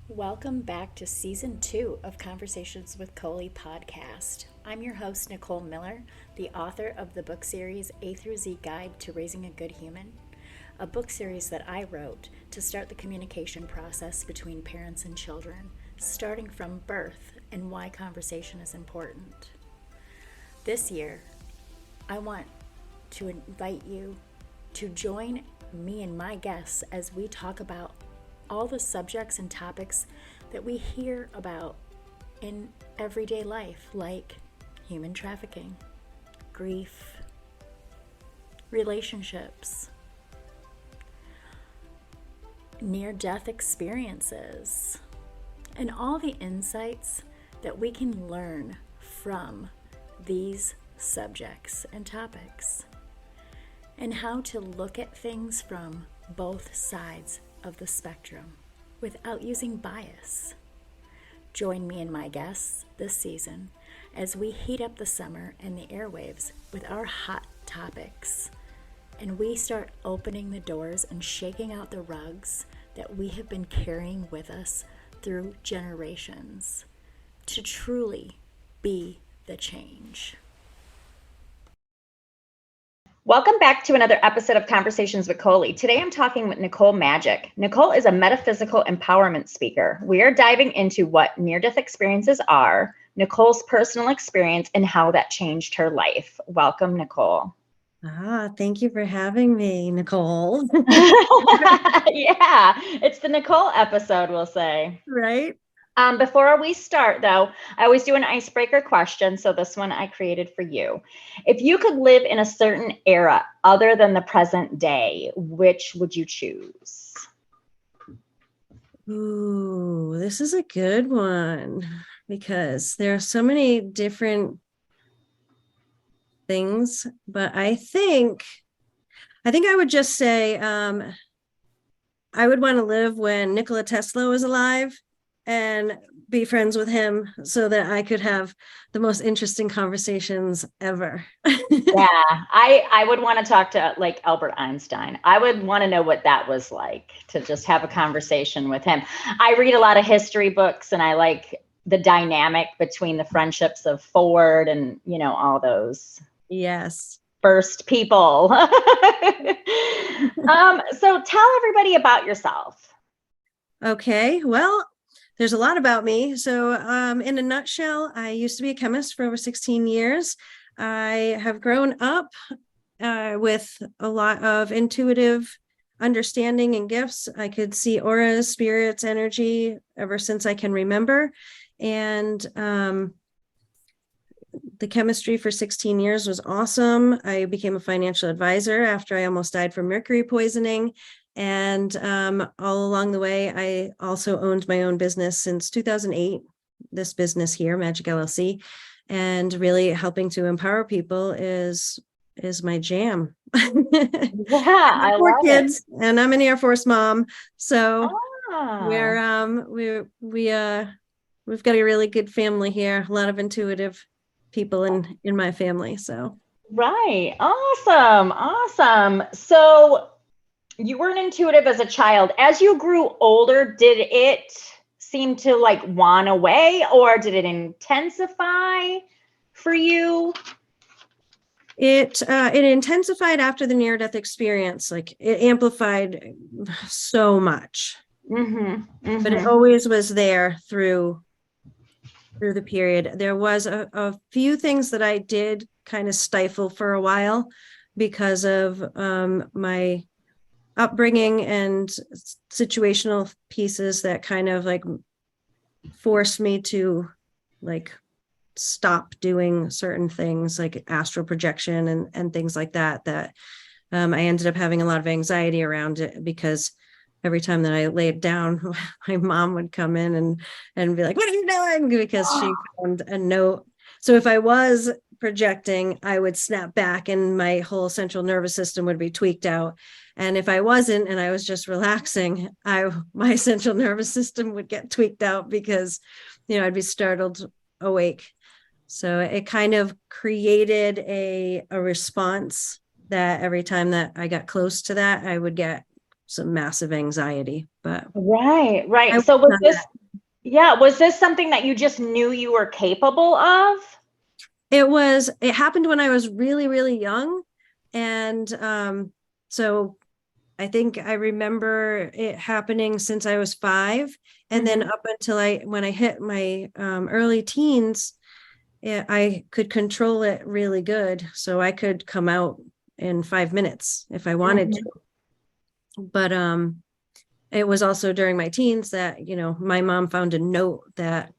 Welcome back to Season 2 of Conversations with Colie podcast. I'm your host, Nicole Miller, the author of the book series A through Z Guide to Raising a Good Human, a book series that I wrote to start the communication process between parents and children, starting from birth and why conversation is important. This year, I want to invite you to join me and my guests as we talk about all the subjects and topics that we hear about in everyday life, like human trafficking, grief, relationships, near-death experiences, and all the insights that we can learn from these subjects and topics, and how to look at things from both sides of the spectrum without using bias. Join me and my guests this season as we heat up the summer and the airwaves with our hot topics, and we start opening the doors and shaking out the rugs that we have been carrying with us through generations to truly be the change. Welcome back to another episode of Conversations with Colie. Today I'm talking with Nicole Majik. Nicole is a metaphysical empowerment speaker. We are diving into what near-death experiences are, Nicole's personal experience, and how that changed her life. Welcome, Nicole. Thank you for having me, Nicole. Yeah, it's the Nicole episode, we'll say. Right? Before we start, though, I always do an icebreaker question. So this one I created for you. If you could live in a certain era other than the present day, which would you choose? Ooh, this is a good one because there are so many different things, but I think I would just say I would want to live when Nikola Tesla was alive and be friends with him so that I could have the most interesting conversations ever. Yeah, I would want to talk to like Albert Einstein. I would want to know what that was like to just have a conversation with him. I read a lot of history books and I like the dynamic between the friendships of Ford and, all those. Yes. First people. So tell everybody about yourself. Okay, well, there's a lot about me. So in a nutshell, I used to be a chemist for over 16 years. I have grown up with a lot of intuitive understanding and gifts. I could see auras, spirits, energy ever since I can remember. And the chemistry for 16 years was awesome. I became a financial advisor after I almost died from mercury poisoning. And all along the way, I also owned my own business since 2008, this business here, Majik LLC, and really helping to empower people is my jam. Yeah, I have 4 kids, it. and I'm an Air Force mom, so we've got a really good family here. A lot of intuitive people in my family. So right, awesome. So you weren't intuitive as a child. As you grew older, did it seem to like wane away or did it intensify for you? It intensified after the near-death experience. Like it amplified so much, but it always was there through the period. There was a few things that I did kind of stifle for a while because of my upbringing and situational pieces that kind of like forced me to like stop doing certain things like astral projection and things like that I ended up having a lot of anxiety around it because every time that I laid down, my mom would come in and be like, "What are you doing?" Because she found a note. So if I was projecting, I would snap back and my whole central nervous system would be tweaked out. And if I wasn't and I was just relaxing, my central nervous system would get tweaked out because, I'd be startled awake. So it kind of created a response that every time that I got close to that, I would get some massive anxiety. But right. So was this Yeah. Was this something that you just knew you were capable of? It happened when I was really, really young. And so I think I remember it happening since I was 5. And then up until when I hit my early teens, I could control it really good. So I could come out in 5 minutes if I wanted to. But it was also during my teens that, my mom found a note that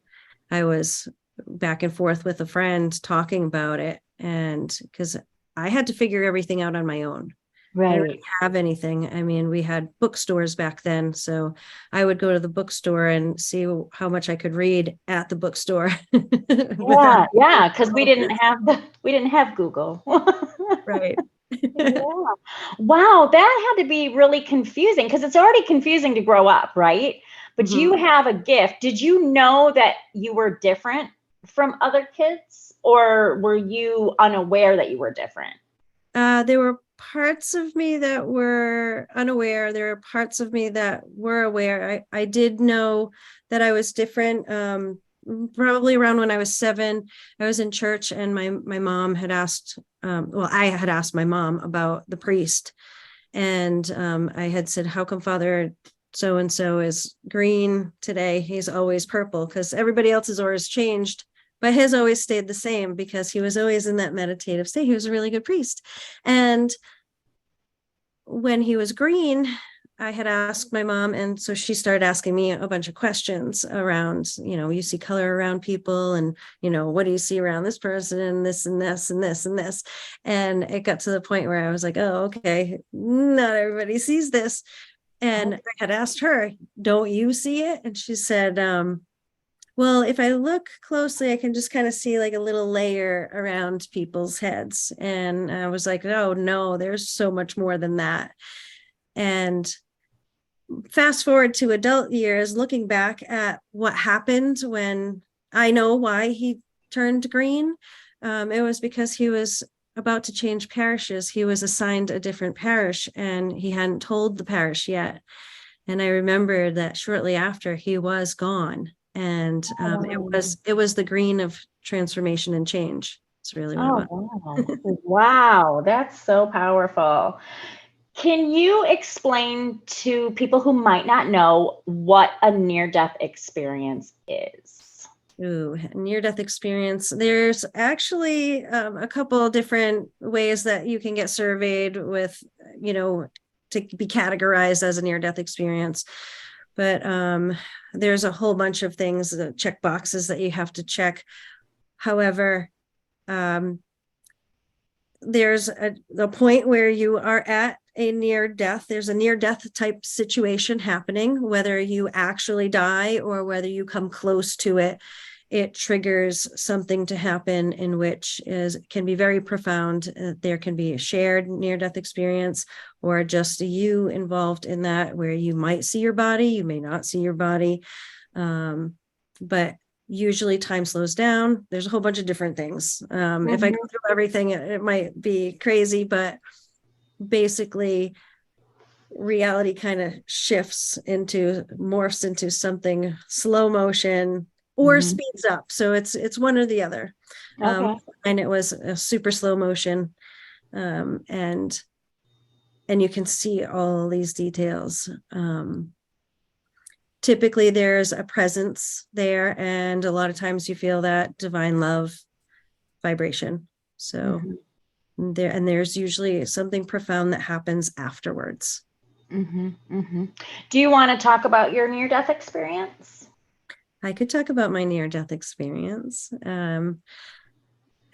I was back and forth with a friend talking about it. And because I had to figure everything out on my own. I didn't really have anything. I mean, we had bookstores back then. So I would go to the bookstore and see how much I could read at the bookstore. Yeah. Because we didn't have Google. Right. Yeah. Wow, that had to be really confusing because it's already confusing to grow up, right? But you have a gift. Did you know that you were different from other kids, or were you unaware that you were different? There were parts of me that were unaware. There were parts of me that were aware. I did know that I was different. Probably around when I was 7, I was in church, and my mom had asked, I had asked my mom about the priest. And I had said, how come Father so-and-so is green today? He's always purple, because everybody else's always changed. But his always stayed the same because he was always in that meditative state. He was a really good priest. And when he was green, I had asked my mom, and so she started asking me a bunch of questions around, you see color around people, and, what do you see around this person, and this and this and this and this. And it got to the point where I was like, oh, okay, not everybody sees this. And I had asked her, don't you see it? And she said, well, if I look closely, I can just kind of see like a little layer around people's heads. And I was like, oh no, there's so much more than that. And fast forward to adult years, looking back at what happened when I know why he turned green. It was because he was about to change parishes. He was assigned a different parish, and he hadn't told the parish yet. And I remember that shortly after, he was gone. And it was the green of transformation and change. It's really what it was. Wow. Wow, that's so powerful. Can you explain to people who might not know what a near-death experience is? Ooh, near-death experience. There's actually a couple of different ways that you can get surveyed with, to be categorized as a near-death experience. But there's a whole bunch of things, check boxes that you have to check. However, there's a point where you are at a near death. There's a near death type situation happening, whether you actually die or whether you come close to it. It triggers something to happen in which can be very profound. There can be a shared near-death experience, or just you involved in that, where you might see your body, you may not see your body. But usually time slows down. There's a whole bunch of different things. If I go through everything, it might be crazy, but basically reality kind of morphs into something slow motion, or speeds up. So it's one or the other. And it was a super slow motion. And you can see all these details. Typically there's a presence there, and a lot of times you feel that divine love vibration. So there's usually something profound that happens afterwards. Do you want to talk about your near-death experience? I could talk about my near-death experience. It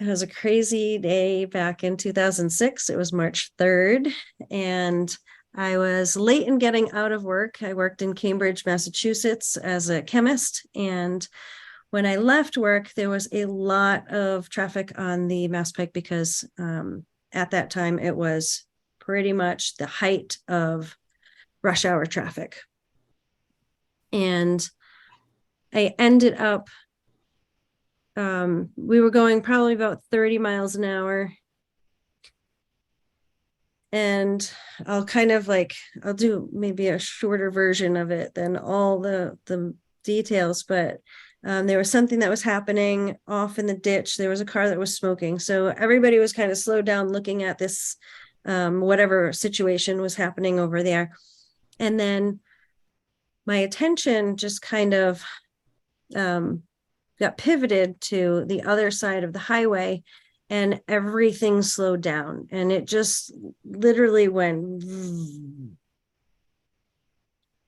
was a crazy day back in 2006. It was March 3rd, and I was late in getting out of work. I worked in Cambridge, Massachusetts as a chemist. And when I left work, there was a lot of traffic on the Mass Pike because at that time it was pretty much the height of rush hour traffic. And I ended up, we were going probably about 30 miles an hour. And I'll do maybe a shorter version of it than all the details, but there was something that was happening off in the ditch. There was a car that was smoking. So everybody was kind of slowed down looking at this, whatever situation was happening over there. And then my attention just kind of got pivoted to the other side of the highway, and everything slowed down. And it just literally went.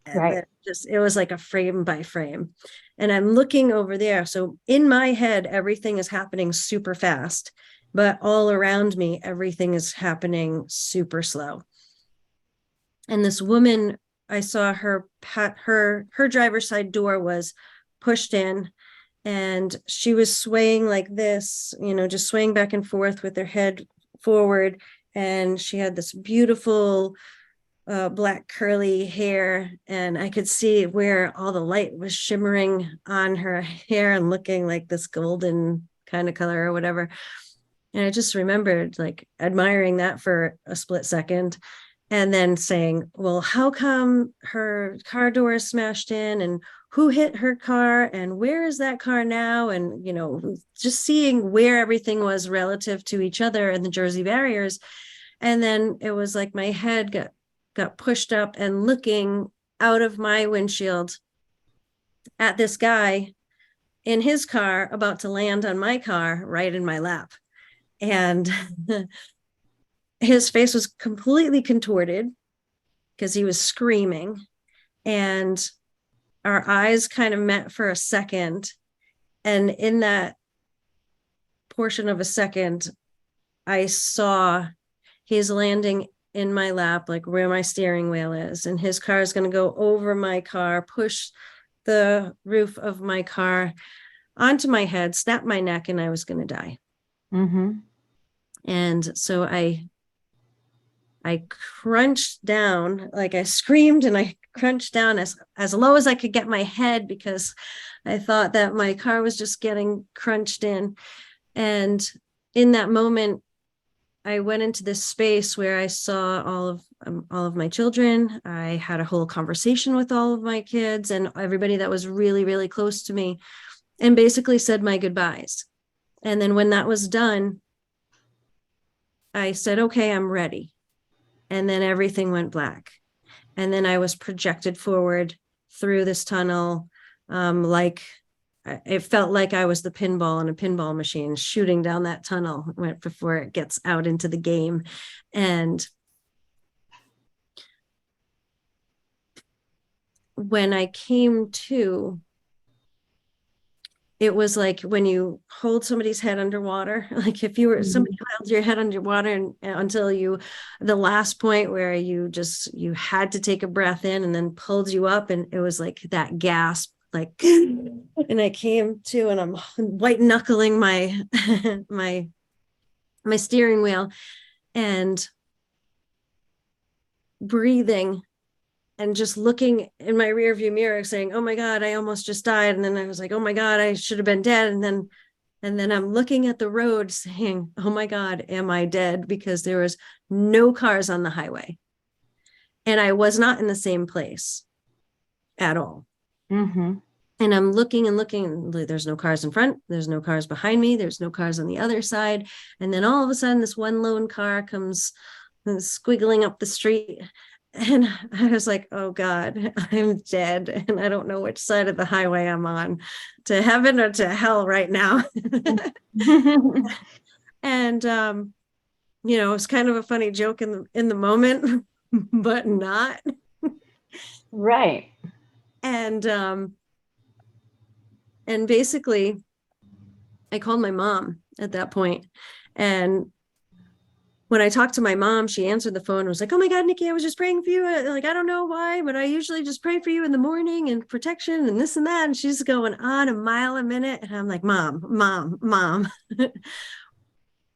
And it was like a frame by frame. And I'm looking over there. So in my head, everything is happening super fast, but all around me, everything is happening super slow. And this woman, I saw her driver's side door was pushed in, and she was swaying like this, just swaying back and forth with her head forward. And she had this beautiful black curly hair, and I could see where all the light was shimmering on her hair and looking like this golden kind of color or whatever. And I just remembered like admiring that for a split second, and then saying, well, how come her car door is smashed in, and who hit her car, and where is that car now? And, just seeing where everything was relative to each other and the Jersey barriers. And then it was like my head got pushed up, and looking out of my windshield at this guy in his car about to land on my car right in my lap. And his face was completely contorted because he was screaming, and our eyes kind of met for a second. And in that portion of a second, I saw he's landing in my lap, like where my steering wheel is, and his car is going to go over my car, push the roof of my car onto my head, snap my neck, and I was going to die. Mm-hmm. And so I crunched down, like I screamed, and I crunched down as low as I could get my head, because I thought that my car was just getting crunched in. And in that moment, I went into this space where I saw all of my children. I had a whole conversation with all of my kids and everybody that was really, really close to me, and basically said my goodbyes. And then when that was done, I said, okay, I'm ready. And then everything went black. And then I was projected forward through this tunnel, like it felt like I was the pinball in a pinball machine shooting down that tunnel before it gets out into the game. And when I came to, it was like when you hold somebody's head underwater, like if you were somebody held your head underwater and until the last point where you had to take a breath in and then pulled you up, and it was like that gasp, like, and I came to, and I'm white knuckling my my steering wheel and breathing and just looking in my rear view mirror saying, oh my God, I almost just died. And then I was like, oh my God, I should have been dead. And then I'm looking at the road saying, oh my God, am I dead? Because there was no cars on the highway. And I was not in the same place at all. Mm-hmm. And I'm looking and looking, there's no cars in front, there's no cars behind me, there's no cars on the other side. And then all of a sudden, this one lone car comes squiggling up the street. And I was like, oh God, I'm dead. And I don't know which side of the highway I'm on, to heaven or to hell right now. And, it was kind of a funny joke in the moment, but not. Right. And basically I called my mom at that point. And when I talked to my mom, she answered the phone and was like, oh my God, Nikki, I was just praying for you. Like, I don't know why, but I usually just pray for you in the morning and protection and this and that. And she's going on a mile a minute. And I'm like, mom,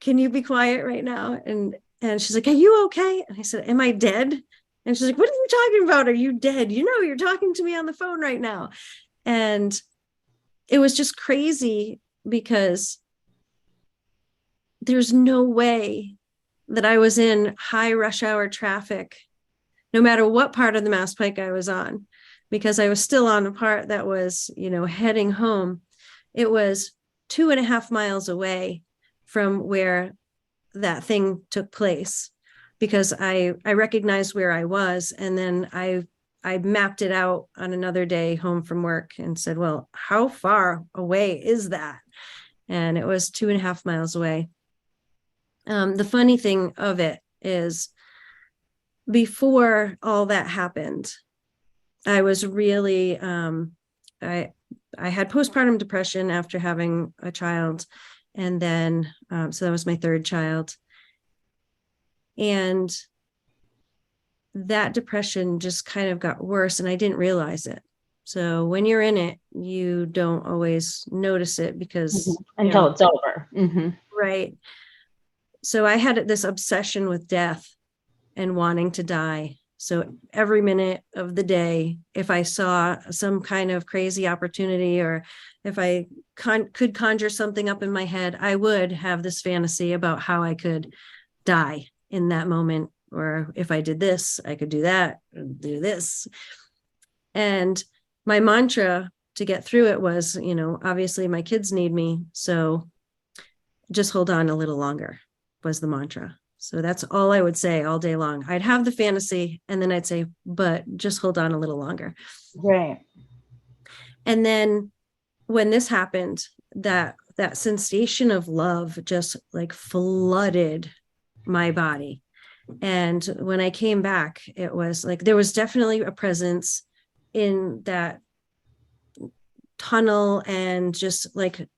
can you be quiet right now? And she's like, are you okay? And I said, am I dead? And she's like, what are you talking about? Are you dead? You're talking to me on the phone right now. And it was just crazy because there's no way that I was in high rush hour traffic, no matter what part of the Mass Pike I was on. because I was still on the part that was, heading home. It was 2.5 miles away from where that thing took place, because I recognized where I was. And then I mapped it out on another day home from work and said, well, how far away is that? And it was 2.5 miles away. The funny thing of it is, before all that happened, I was really, I had postpartum depression after having a child. And then, so that was my third child. And that depression just kind of got worse, and I didn't realize it. So when you're in it, you don't always notice it because until it's over. Right. So I had this obsession with death and wanting to die. So every minute of the day, if I saw some kind of crazy opportunity, or if I could conjure something up in my head, I would have this fantasy about how I could die in that moment. Or if I did this, I could do that, do this. And my mantra to get through it was, obviously my kids need me. So just hold on a little longer was the mantra. So that's all I would say all day long. I'd have the fantasy, and then I'd say, but just hold on a little longer. Right. And then when this happened, that sensation of love just like flooded my body. And when I came back, it was like, there was definitely a presence in that tunnel, and just like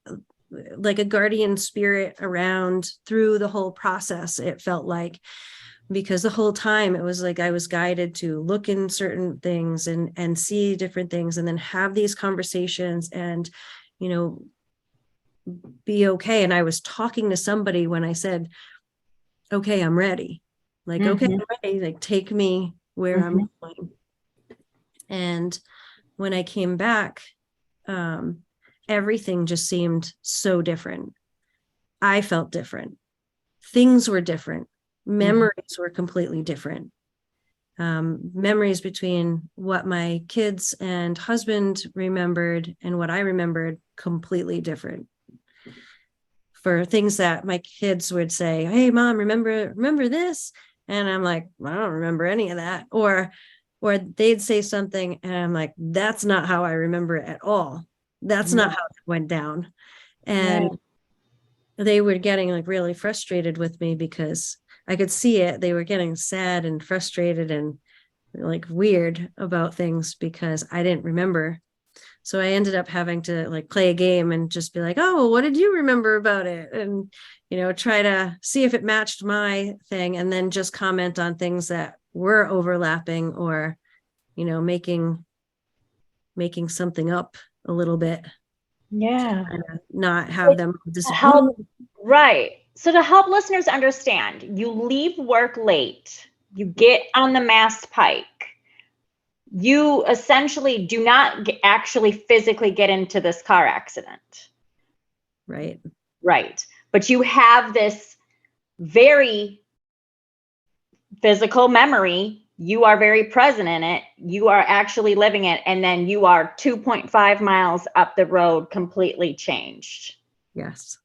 a guardian spirit around through the whole process. It felt like, because the whole time it was like I was guided to look in certain things and see different things, and then have these conversations and, be okay. And I was talking to somebody when I said, okay, I'm ready. Like, okay, I'm ready. Like, take me where I'm going. And when I came back, everything just seemed so different. I felt different. Things were different. Memories were completely different. Memories between what my kids and husband remembered and what I remembered, completely different. For things that my kids would say, hey, Mom, remember this? And I'm like, I don't remember any of that. Or they'd say something and I'm like, that's not how I remember it at all. That's not how it went down. And they were getting like really frustrated with me, because I could see it. They were getting sad and frustrated and like weird about things because I didn't remember. So I ended up having to like play a game and just be like, oh, well, what did you remember about it? And, try to see if it matched my thing, and then just comment on things that were overlapping, or, making something up a little bit. Yeah. Not have them help. Right. So to help listeners understand, you leave work late, you get on the Mass Pike, you essentially do not actually physically get into this car accident. Right. Right. But you have this very physical memory. You are very present in it. You are actually living it. And then you are 2.5 miles up the road, completely changed. Yes.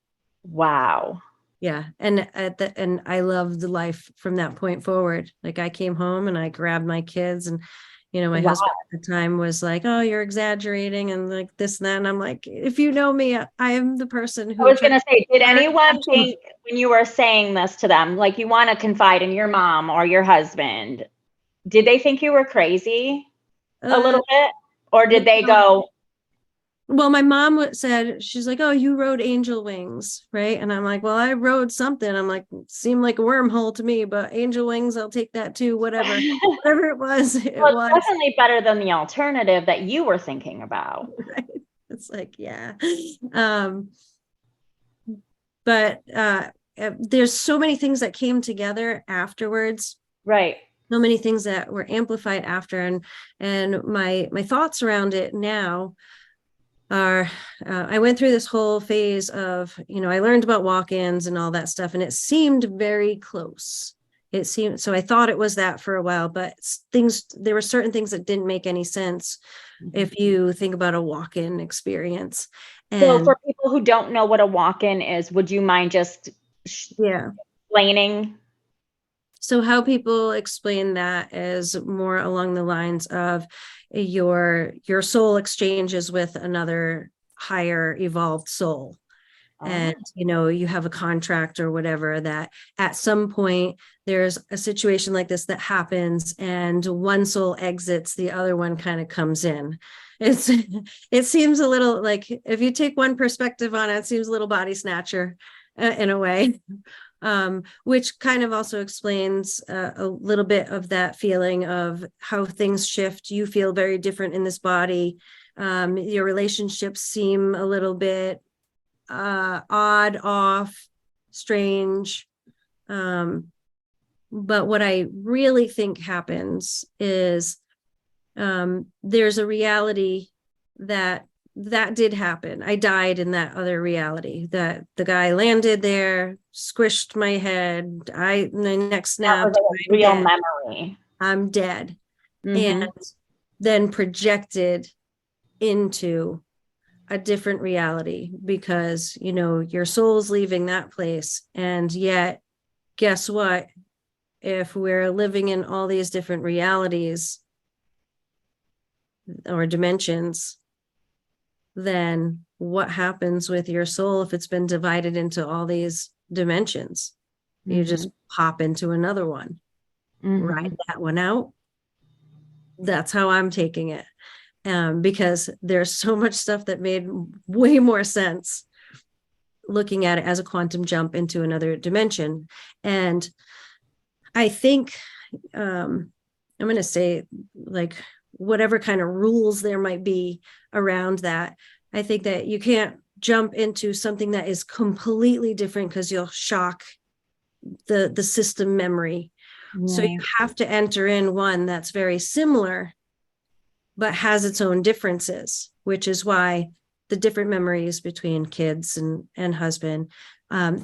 Wow. Yeah. And and I loved the life from that point forward. Like, I came home and I grabbed my kids, and, my husband at the time was like, oh, you're exaggerating, and like this and that. And I'm like, if you know me, I am the person who. I was going to say, did anyone think when you were saying this to them, like you want to confide in your mom or your husband, did they think you were crazy a little bit? Or did they go? Well, my mom said, she's like, oh, you rode angel wings, right? And I'm like, well, I rode something. I'm like, seemed like a wormhole to me, but angel wings, I'll take that too, whatever it was. It was definitely better than the alternative that you were thinking about. Right. It's like, yeah. But there's so many things that came together afterwards. Right. So many things that were amplified after, and my thoughts around it now are, I went through this whole phase of, I learned about walk-ins and all that stuff, and it seemed very close. it seemed, so I thought it was that for a while, but there were certain things that didn't make any sense if you think about a walk-in experience. So And for people who don't know what a walk-in is, would you mind just explaining? So how people explain that is more along the lines of your soul exchanges with another higher evolved soul. And, you have a contract or whatever that at some point there's a situation like this that happens and one soul exits, the other one kind of comes in. It seems a little like, if you take one perspective on it, it seems a little body snatcher in a way. Which kind of also explains a little bit of that feeling of how things shift. You feel very different in this body. Your relationships seem a little bit odd, off, strange. But what I really think happens is there's a reality that did happen. I died in that other reality, that the guy landed there, squished my head. My neck snapped. That was a real memory. I'm dead. And then projected into a different reality because, your soul's leaving that place. And yet, guess what? If we're living in all these different realities or dimensions, then what happens with your soul if it's been divided into all these dimensions? You just pop into another one, ride that one out. That's how I'm taking it. Because there's so much stuff that made way more sense looking at it as a quantum jump into another dimension. And I think I'm going to say, like, whatever kind of rules there might be around that, I think that you can't jump into something that is completely different because you'll shock the system memory. So you have to enter in one that's very similar but has its own differences, which is why the different memories between kids and husband,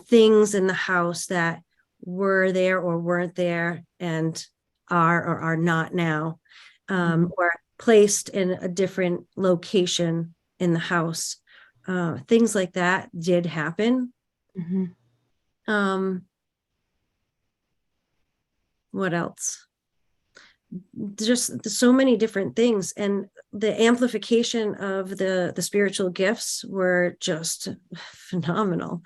things in the house that were there or weren't there and are or are not now, or placed in a different location in the house. Things like that did happen. What else? Just so many different things, and the amplification of the spiritual gifts were just phenomenal.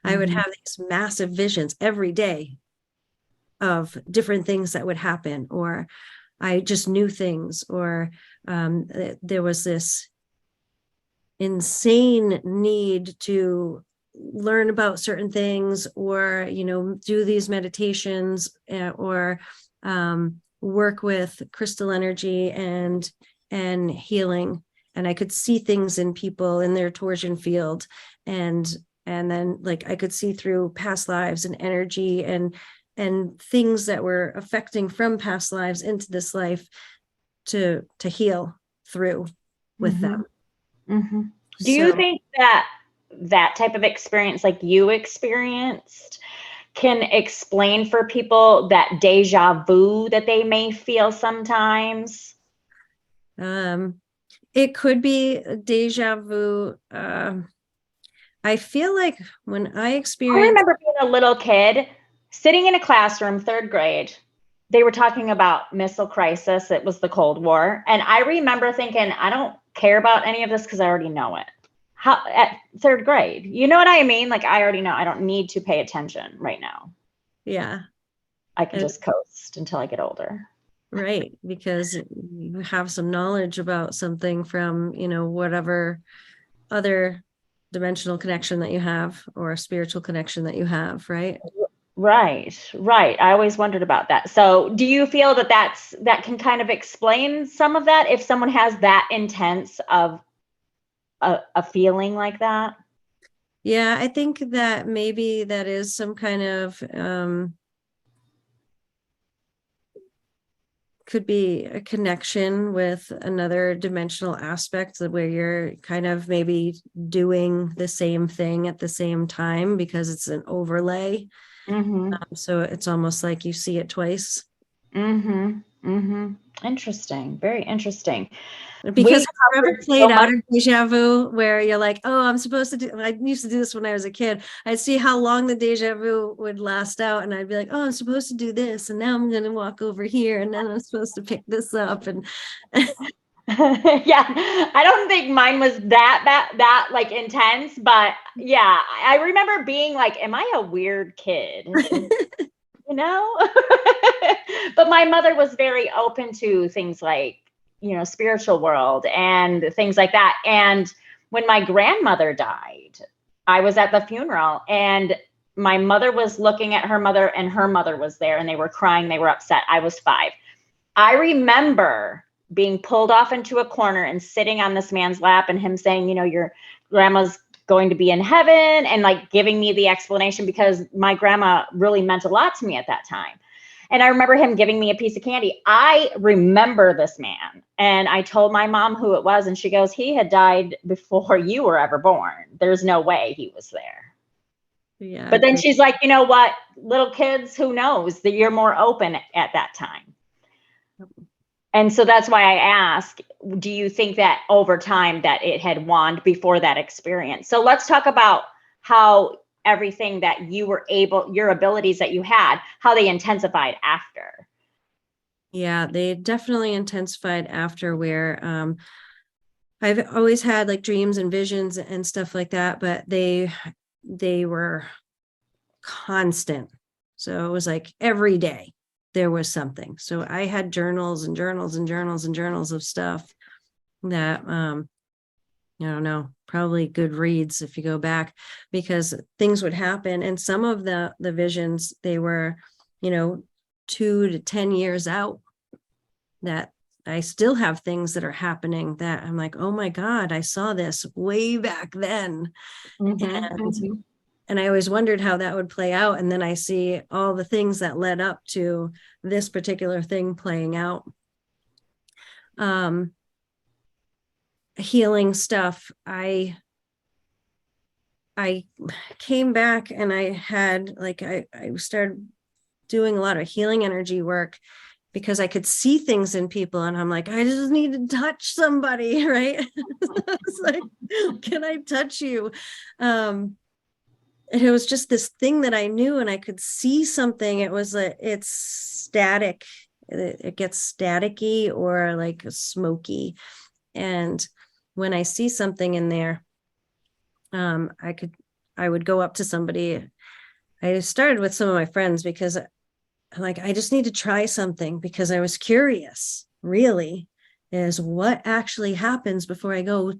I would have these massive visions every day of different things that would happen, or I just knew things, or there was this insane need to learn about certain things, or do these meditations, or work with crystal energy and healing. And I could see things in people in their torsion field, and then, like, I could see through past lives and energy and things that were affecting from past lives into this life to heal through with them. Do you think that type of experience, like you experienced, can explain for people that deja vu that they may feel sometimes? It could be deja vu. I feel like when I remember being a little kid sitting in a classroom, 3rd grade, they were talking about missile crisis. It was the Cold War. And I remember thinking, I don't care about any of this because I already know it. How at 3rd grade, you know what I mean? Like, I already know. I don't need to pay attention right now. Yeah. I can just coast until I get older. Right. Because you have some knowledge about something from, whatever other dimensional connection that you have, or a spiritual connection that you have. Right. Right. I always wondered about that. So do you feel that can kind of explain some of that if someone has that intense of a feeling like that? Yeah, I think that maybe that is some kind of could be a connection with another dimensional aspect where you're kind of maybe doing the same thing at the same time because it's an overlay. So it's almost like you see it twice. Interesting. Very interesting. Because have you ever played out a deja vu where you're like, oh, I'm supposed to do, I used to do this when I was a kid. I'd see how long the deja vu would last out. And I'd be like, oh, I'm supposed to do this. And now I'm going to walk over here. And then I'm supposed to pick this up. And yeah, I don't think mine was that like intense, but yeah, I remember being like, am I a weird kid? You know? But my mother was very open to things like, spiritual world and things like that. And when my grandmother died, I was at the funeral and my mother was looking at her mother and her mother was there and they were crying. They were upset. I was 5. I remember being pulled off into a corner and sitting on this man's lap and him saying, your grandma's going to be in heaven, and like giving me the explanation because my grandma really meant a lot to me at that time. And I remember him giving me a piece of candy. I remember this man. And I told my mom who it was. And she goes, he had died before you were ever born. There's no way he was there. Yeah. But then she's like, you know what? Little kids, who knows, that you're more open at that time. And so that's why I ask, do you think that over time that it had waned before that experience? So let's talk about how everything that you were your abilities that you had, how they intensified after. Yeah, they definitely intensified after, where I've always had like dreams and visions and stuff like that, but they were constant. So it was like every day there was something. So I had journals and journals and journals and journals of stuff that I don't know, probably good reads if you go back, because things would happen. And some of the visions, they were, 2 to 10 years out, that I still have things that are happening that I'm like, oh my God, I saw this way back then. And I always wondered how that would play out. And then I see all the things that led up to this particular thing playing out. Healing stuff. I came back and I had like, I started doing a lot of healing energy work because I could see things in people and I'm like, I just need to touch somebody, right? It's like, can I touch you? It was just this thing that I knew and I could see something. It was it's static. It gets staticky or like smoky. And when I see something in there, I would go up to somebody. I started with some of my friends because I'm like, I just need to try something, because I was curious, really, is what actually happens before I go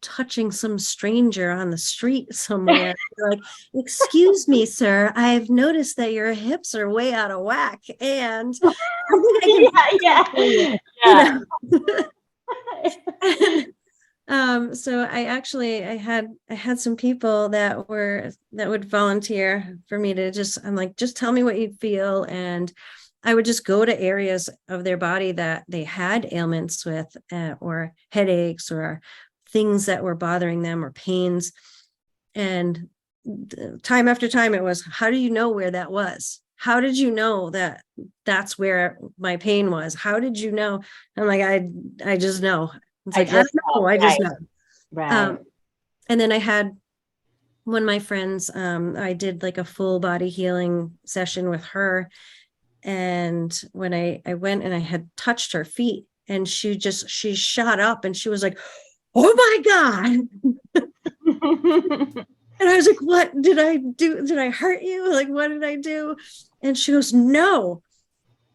touching some stranger on the street somewhere. Like, excuse me, sir, I've noticed that your hips are way out of whack. And so I had some people that would volunteer for me to I'm like, just tell me what you feel. And I would just go to areas of their body that they had ailments with, or headaches or things that were bothering them or pains. And time after time, it was, how do you know where that was? How did you know that that's where my pain was? How did you know? I'm like, I just know. It's like, I just know. Right. And then I had one of my friends, I did like a full body healing session with her. And when I went and I had touched her feet, and she shot up and she was like, oh my God. And I was like, what did I do? Did I hurt you? Like, what did I do? And she goes, no,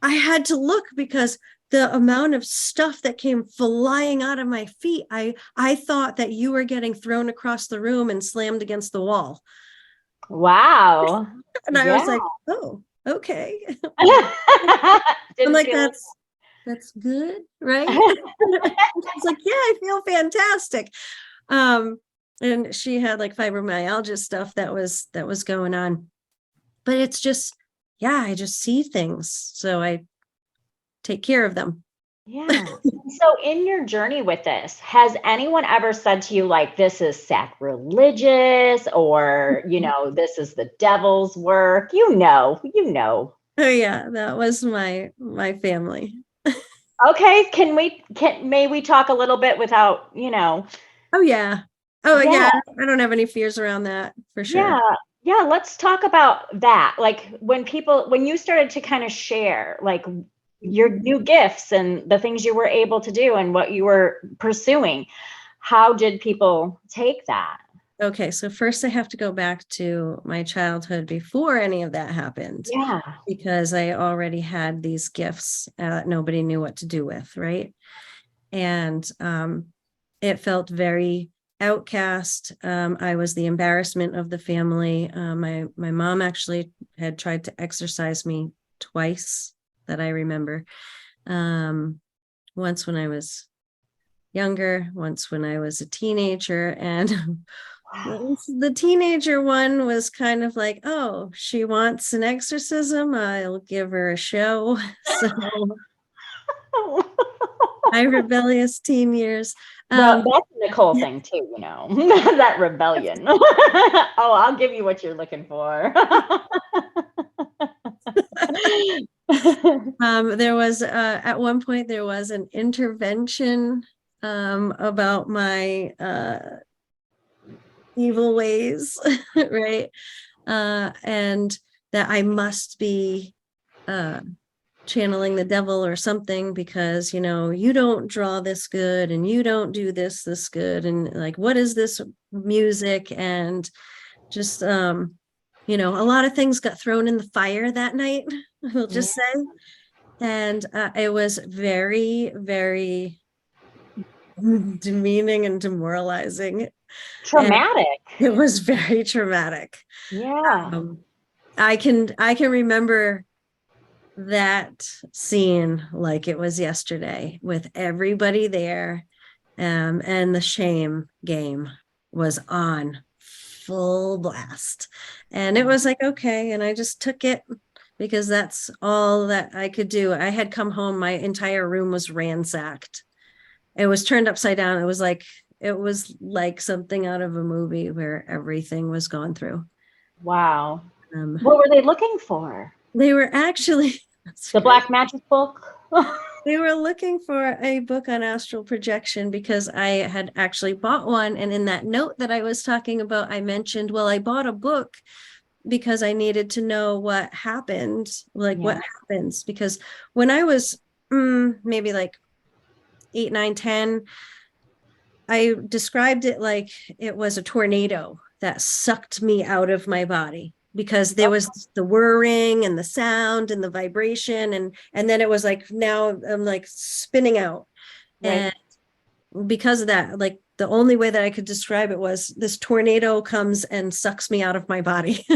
I had to look because the amount of stuff that came flying out of my feet, I thought that you were getting thrown across the room and slammed against the wall. Wow. And I was like, oh, okay. I'm like, that's good, right? I was like, yeah, I feel fantastic. And she had like fibromyalgia stuff that was going on. But it's just, I just see things. So I take care of them. Yeah. So in your journey with this, has anyone ever said to you, like, this is sacrilegious, or, this is the devil's work? Oh yeah, that was my family. Okay. May we talk a little bit without, Oh yeah. Oh yeah, yeah, I don't have any fears around that for sure. yeah. Yeah. Let's talk about that. Like when you started to kind of share, like, your new gifts and the things you were able to do and what you were pursuing, how did people take that? Okay, so first I have to go back to my childhood before any of that happened, Yeah. because I already had these gifts nobody knew what to do with, right? And it felt very outcast. I was the embarrassment of the family. My mom actually had tried to exorcise me twice that I remember. Once when I was younger, once when I was a teenager, and the teenager one was kind of like, oh, she wants an exorcism, I'll give her a show. So my rebellious teen years. Well, that's a Nicole thing too, that rebellion. Oh, I'll give you what you're looking for. There was at one point there was an intervention about my evil ways, right? And that I must be channeling the devil or something, because you don't draw this good and you don't do this good, and like, what is this music? And just a lot of things got thrown in the fire that night, we'll just say. And it was very, very demeaning and demoralizing. Traumatic. And it was very traumatic. Yeah. I can remember that scene like it was yesterday, with everybody there, and the shame game was on full blast, and it was like, okay, and I just took it, because that's all that I could do. I had come home, my entire room was ransacked, it was turned upside down. It was like something out of a movie where everything was gone through. Wow. What were they looking for? They were actually the Black Magic book. They were looking for a book on astral projection, because I had actually bought one, and in that note that I was talking about, I mentioned, well, I bought a book because I needed to know what happened, like what happens, because when I was maybe like 8, 9, 10, I described it like it was a tornado that sucked me out of my body, because there was the whirring and the sound and the vibration, and then it was like, now I'm like spinning out. Right. And because of that, like, the only way that I could describe it was, this tornado comes and sucks me out of my body.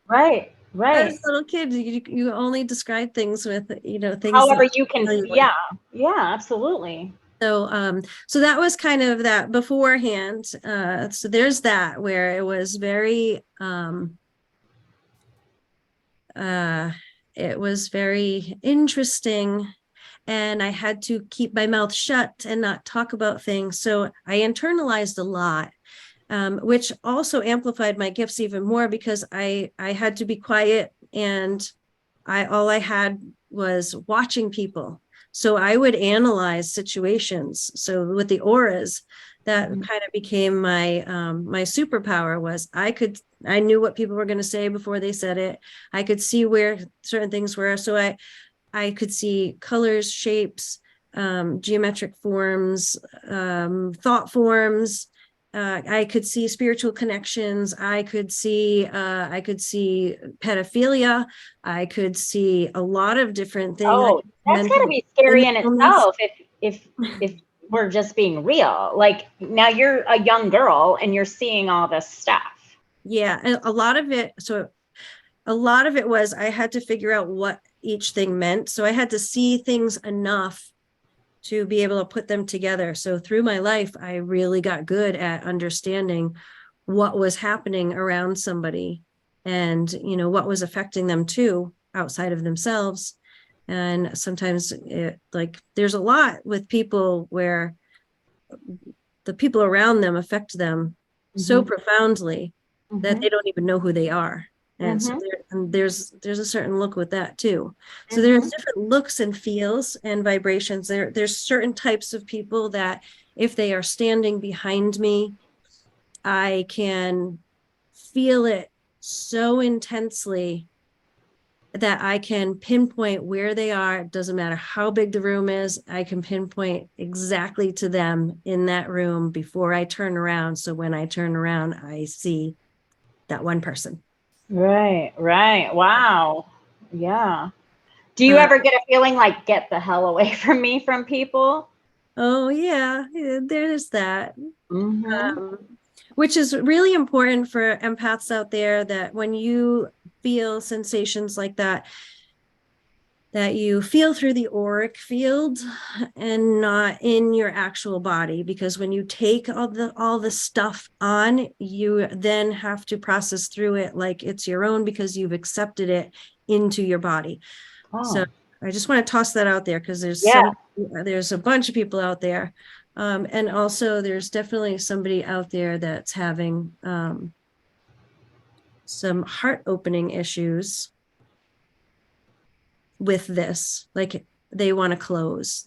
Right. As a little kid, you only describe things with things however you can. Yeah, absolutely. So that was kind of that beforehand. So there's that, where it was very it was very interesting, and I had to keep my mouth shut and not talk about things. So I internalized a lot, which also amplified my gifts even more, because I had to be quiet, and all I had was watching people. So I would analyze situations. So with the auras, that kind of became my my superpower. Was I knew what people were going to say before they said it. I could see where certain things were. So I could see colors, shapes, geometric forms, thought forms. I could see spiritual connections. I could see pedophilia. I could see a lot of different things. Oh, that's got to be scary in itself. If we're just being real, like, now you're a young girl and you're seeing all this stuff. Yeah, and a lot of it was, I had to figure out what each thing meant. So I had to see things enough to be able to put them together. So through my life, I really got good at understanding what was happening around somebody, and what was affecting them too, outside of themselves. And sometimes there's a lot with people where the people around them affect them so profoundly that they don't even know who they are. And so there's a certain look with that too. So there's different looks and feels and vibrations. There's certain types of people that if they are standing behind me, I can feel it so intensely that I can pinpoint where they are. It doesn't matter how big the room is. I can pinpoint exactly to them in that room before I turn around. So when I turn around, I see that one person. Right. Wow. Yeah. Do you ever get a feeling like, get the hell away from me from people? Oh yeah, there's that. Which is really important for empaths out there, that when you feel sensations like that you feel through the auric field and not in your actual body, because when you take all the stuff on, you then have to process through it like it's your own, because you've accepted it into your body. So I just want to toss that out there, because there's a bunch of people out there, and also there's definitely somebody out there that's having some heart opening issues with this. Like they want to close.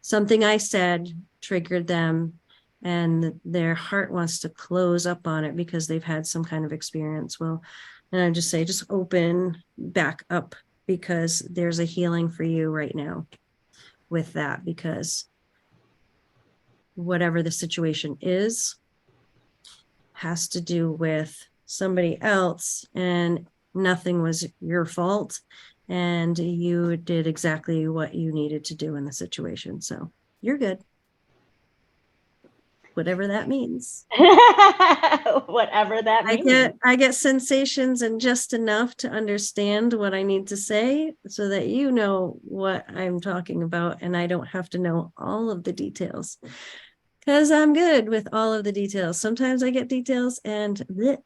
Something I said triggered them, and their heart wants to close up on it because they've had some kind of experience. Well, and I just say, just open back up, because there's a healing for you right now with that, because whatever the situation is has to do with somebody else, and nothing was your fault, and you did exactly what you needed to do in the situation. So you're good. Whatever that means. Whatever that means. I get sensations and just enough to understand what I need to say, so that you know what I'm talking about, and I don't have to know all of the details, because I'm good with all of the details. Sometimes I get details and bleh.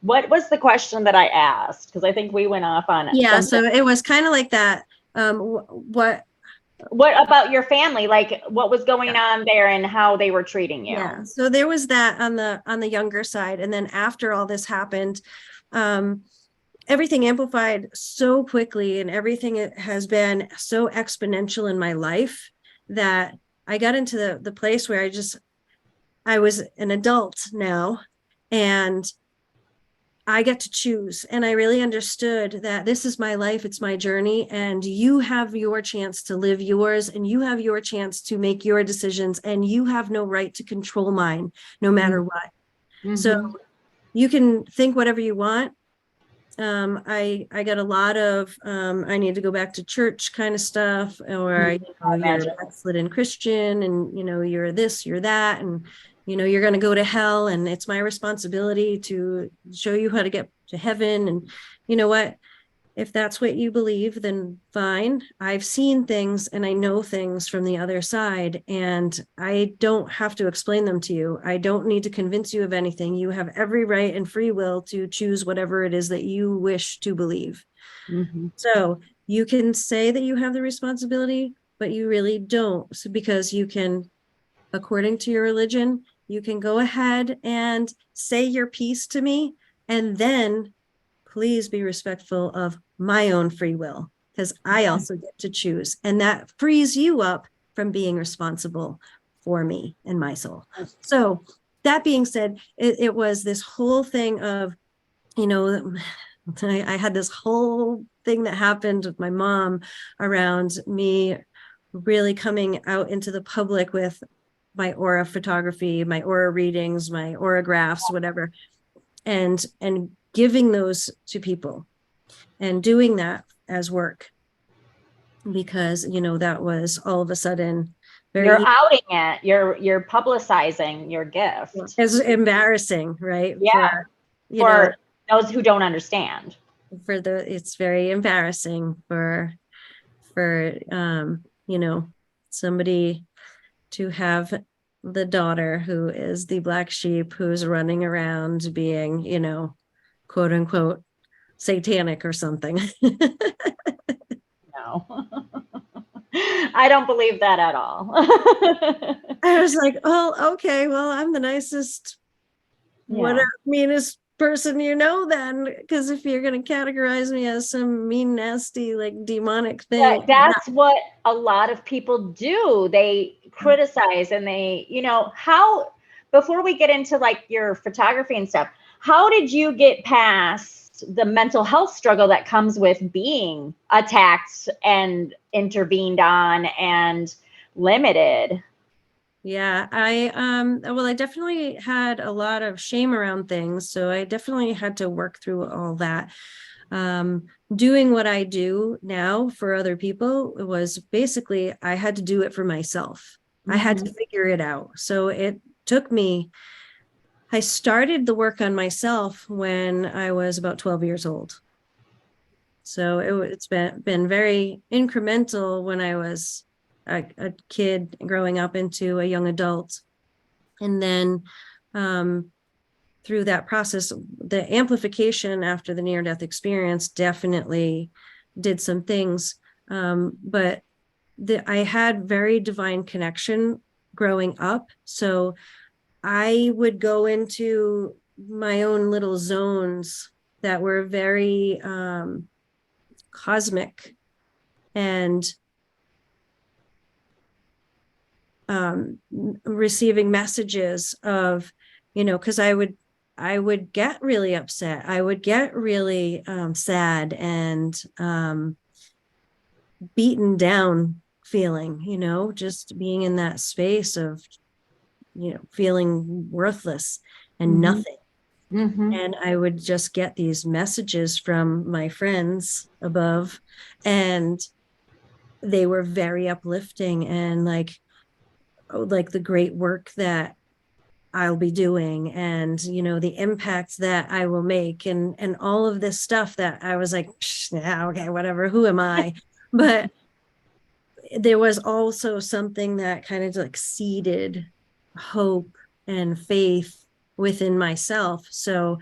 What was the question that I asked? Because I think we went off on it. Yeah, so it was kind of like that. What about your family? Like, what was going on there and how they were treating you? Yeah, so there was that on the younger side, and then after all this happened, everything amplified so quickly, and everything has been so exponential in my life that I got into the place where I was an adult now, and I get to choose. And I really understood that this is my life, it's my journey, and you have your chance to live yours, and you have your chance to make your decisions, and you have no right to control mine, no matter what. So you can think whatever you want. I got a lot of I need to go back to church kind of stuff, or you're a backslidden Christian, and you're this, you're that, and you're going to go to hell, and it's my responsibility to show you how to get to heaven. And you know what? If that's what you believe, then fine. I've seen things and I know things from the other side, and I don't have to explain them to you. I don't need to convince you of anything. You have every right and free will to choose whatever it is that you wish to believe. So you can say that you have the responsibility, but you really don't. So because you can, according to your religion, you can go ahead and say your piece to me, and then please be respectful of my own free will, because I also get to choose. And that frees you up from being responsible for me and my soul. So that being said, it was this whole thing of, I had this whole thing that happened with my mom around me really coming out into the public with my aura photography, my aura readings, my aura graphs, whatever, and giving those to people and doing that as work, because that was all of a sudden you're outing it, you're publicizing your gift. It's embarrassing, right? For those who don't understand, it's very embarrassing for somebody to have the daughter who is the black sheep, who's running around being quote unquote satanic or something. No. I don't believe that at all. I was like, oh, okay, well, I'm the nicest, whatever, meanest person then, because if you're going to categorize me as some mean, nasty, like demonic thing. That's what a lot of people do. They criticize and they, how, before we get into like your photography and stuff, how did you get past the mental health struggle that comes with being attacked and intervened on and limited? Yeah, I definitely had a lot of shame around things. So I definitely had to work through all that. Doing what I do now for other people was basically, I had to do it for myself. I had to figure it out. So it took me, I started the work on myself when I was about 12 years old. So it's been very incremental when I was a kid growing up into a young adult. And then through that process, the amplification after the near-death experience definitely did some things. But I had very divine connection growing up. So I would go into my own little zones that were very cosmic and receiving messages of, because I would get really upset. I would get really sad and beaten down feeling, just being in that space of, feeling worthless and nothing. And I would just get these messages from my friends above, and they were very uplifting and like the great work that I'll be doing and, the impact that I will make and all of this stuff that I was like, yeah, okay, whatever, who am I? But there was also something that kind of like seeded hope and faith within myself. So,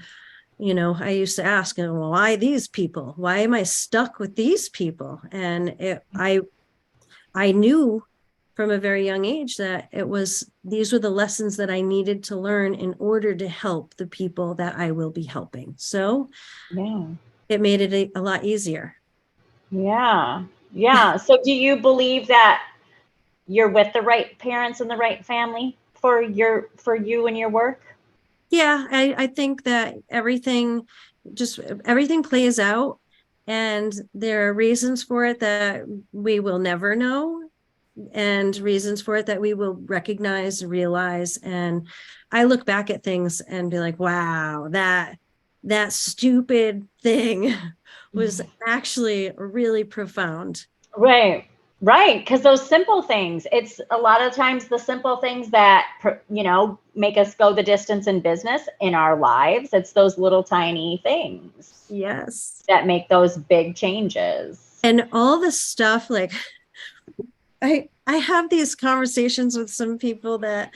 I used to ask, well, why these people? Why am I stuck with these people? And I knew from a very young age that these were the lessons that I needed to learn in order to help the people that I will be helping. So it made it a lot easier. Yeah. Yeah. So do you believe that you're with the right parents and the right family for you and your work? Yeah, I think that everything plays out, and there are reasons for it that we will never know, and reasons for it that we will recognize, realize. And I look back at things and be like, wow, that stupid thing was actually really profound. Right. Because those simple things, it's a lot of times the simple things that, make us go the distance in business in our lives. It's those little tiny things. Yes. That make those big changes. And all the stuff, like I have these conversations with some people that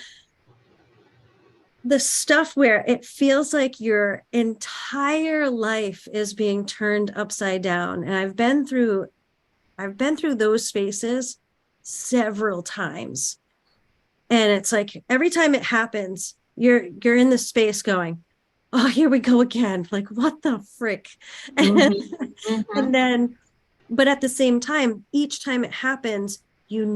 the stuff where it feels like your entire life is being turned upside down. And I've been through those spaces several times. And it's like every time it happens, you're in the space going, oh, here we go again. Like, what the frick? And then, but at the same time, each time it happens, you've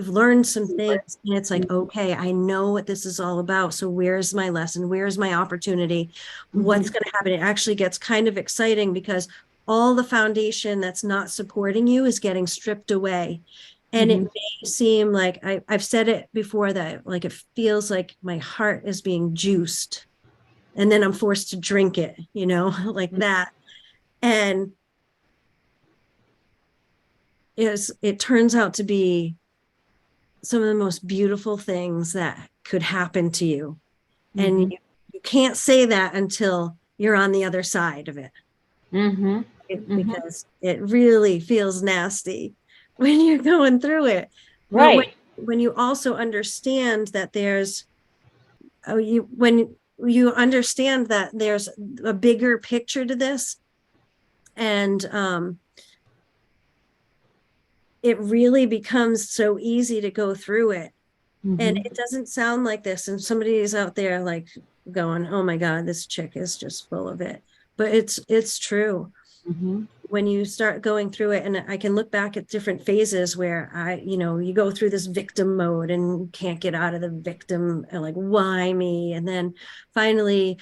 learned some things, and it's like, okay, I know what this is all about. So where's my lesson? Where's my opportunity? What's going to happen? It actually gets kind of exciting because all the foundation that's not supporting you is getting stripped away. And it may seem like I've said it before that like it feels like my heart is being juiced and then I'm forced to drink it, like that. And it turns out to be some of the most beautiful things that could happen to you. And you can't say that until you're on the other side of it. Because it really feels nasty when you're going through it. Right. But when you also understand that when you understand that there's a bigger picture to this. And it really becomes so easy to go through it. Mm-hmm. And it doesn't sound like this. And somebody is out there like going, oh my God, this chick is just full of it. But it's true. Mm-hmm. When you start going through it, and I can look back at different phases where you go through this victim mode and can't get out of the victim, and like, why me? And then finally,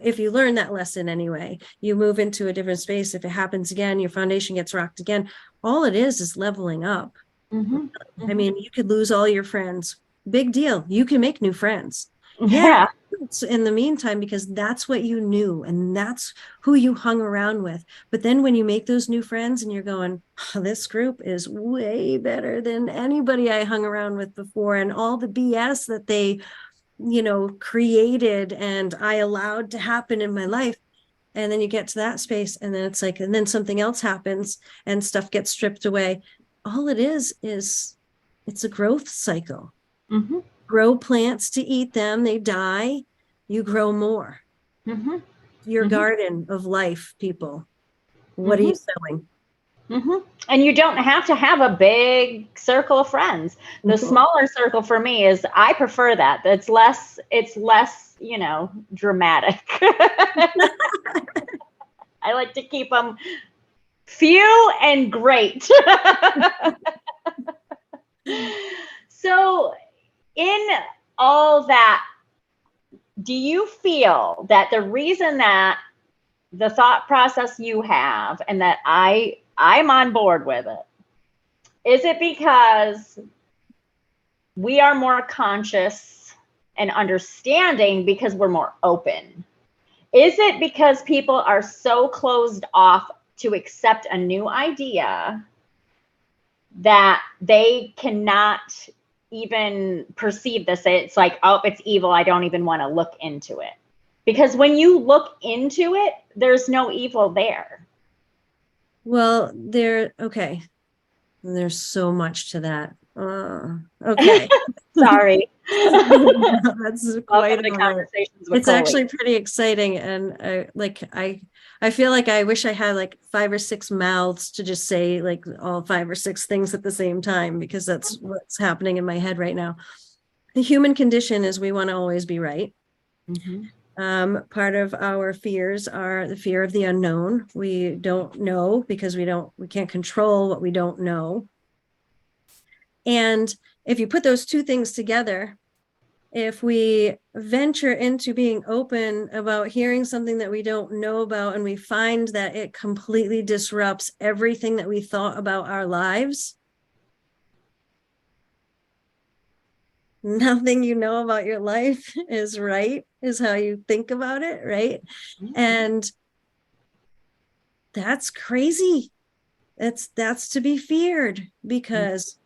if you learn that lesson anyway, you move into a different space. If it happens again, your foundation gets rocked again. All it is leveling up. Mm-hmm. I mean, you could lose all your friends. Big deal. You can make new friends. Yeah. In the meantime, because that's what you knew and that's who you hung around with. But then when you make those new friends and you're going, oh, this group is way better than anybody I hung around with before, and all the BS that they, created and I allowed to happen in my life. And then you get to that space, and then it's like, and then something else happens and stuff gets stripped away. All it is it's a growth cycle. Mm-hmm. Grow plants to eat them, they die, you grow more. Mm-hmm. Your garden of life, people. What are you sowing? Mm-hmm. And you don't have to have a big circle of friends. The smaller circle for me is, I prefer that. It's less, dramatic. I like to keep them few and great. So in all that, do you feel that the reason that the thought process you have, and that I'm on board with it, is it because we are more conscious and understanding because we're more open? Is it because people are so closed off to accept a new idea that they cannot even perceive this? It's like, oh, it's evil, I don't even want to look into it. Because when you look into it, there's no evil there. Well, okay. There's so much to that. Okay. Sorry. That's quite a conversations with It's Colie. Actually pretty exciting. And I feel like I wish I had like 5 or 6 mouths to just say like all 5 or 6 things at the same time, because that's what's happening in my head right now. The human condition is we want to always be right. Mm-hmm. Part of our fears are the fear of the unknown. We don't know because we can't control what we don't know. And if you put those two things together, if we venture into being open about hearing something that we don't know about, and we find that it completely disrupts everything that we thought about our lives, nothing you know about your life is right, is how you think about it, right? Mm-hmm. And that's crazy. That's to be feared, because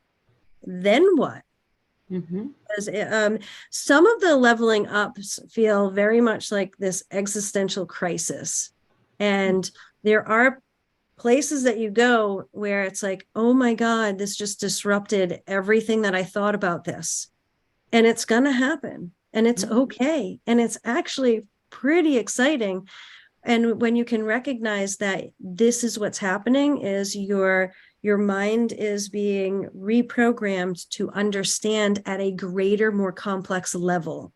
then what? Mm-hmm. Because some of the leveling ups feel very much like this existential crisis, and there are places that you go where it's like, oh my God, this just disrupted everything that I thought about this. And it's gonna happen, and it's okay, and it's actually pretty exciting. And when you can recognize that this is what's happening, is your mind is being reprogrammed to understand at a greater, more complex level.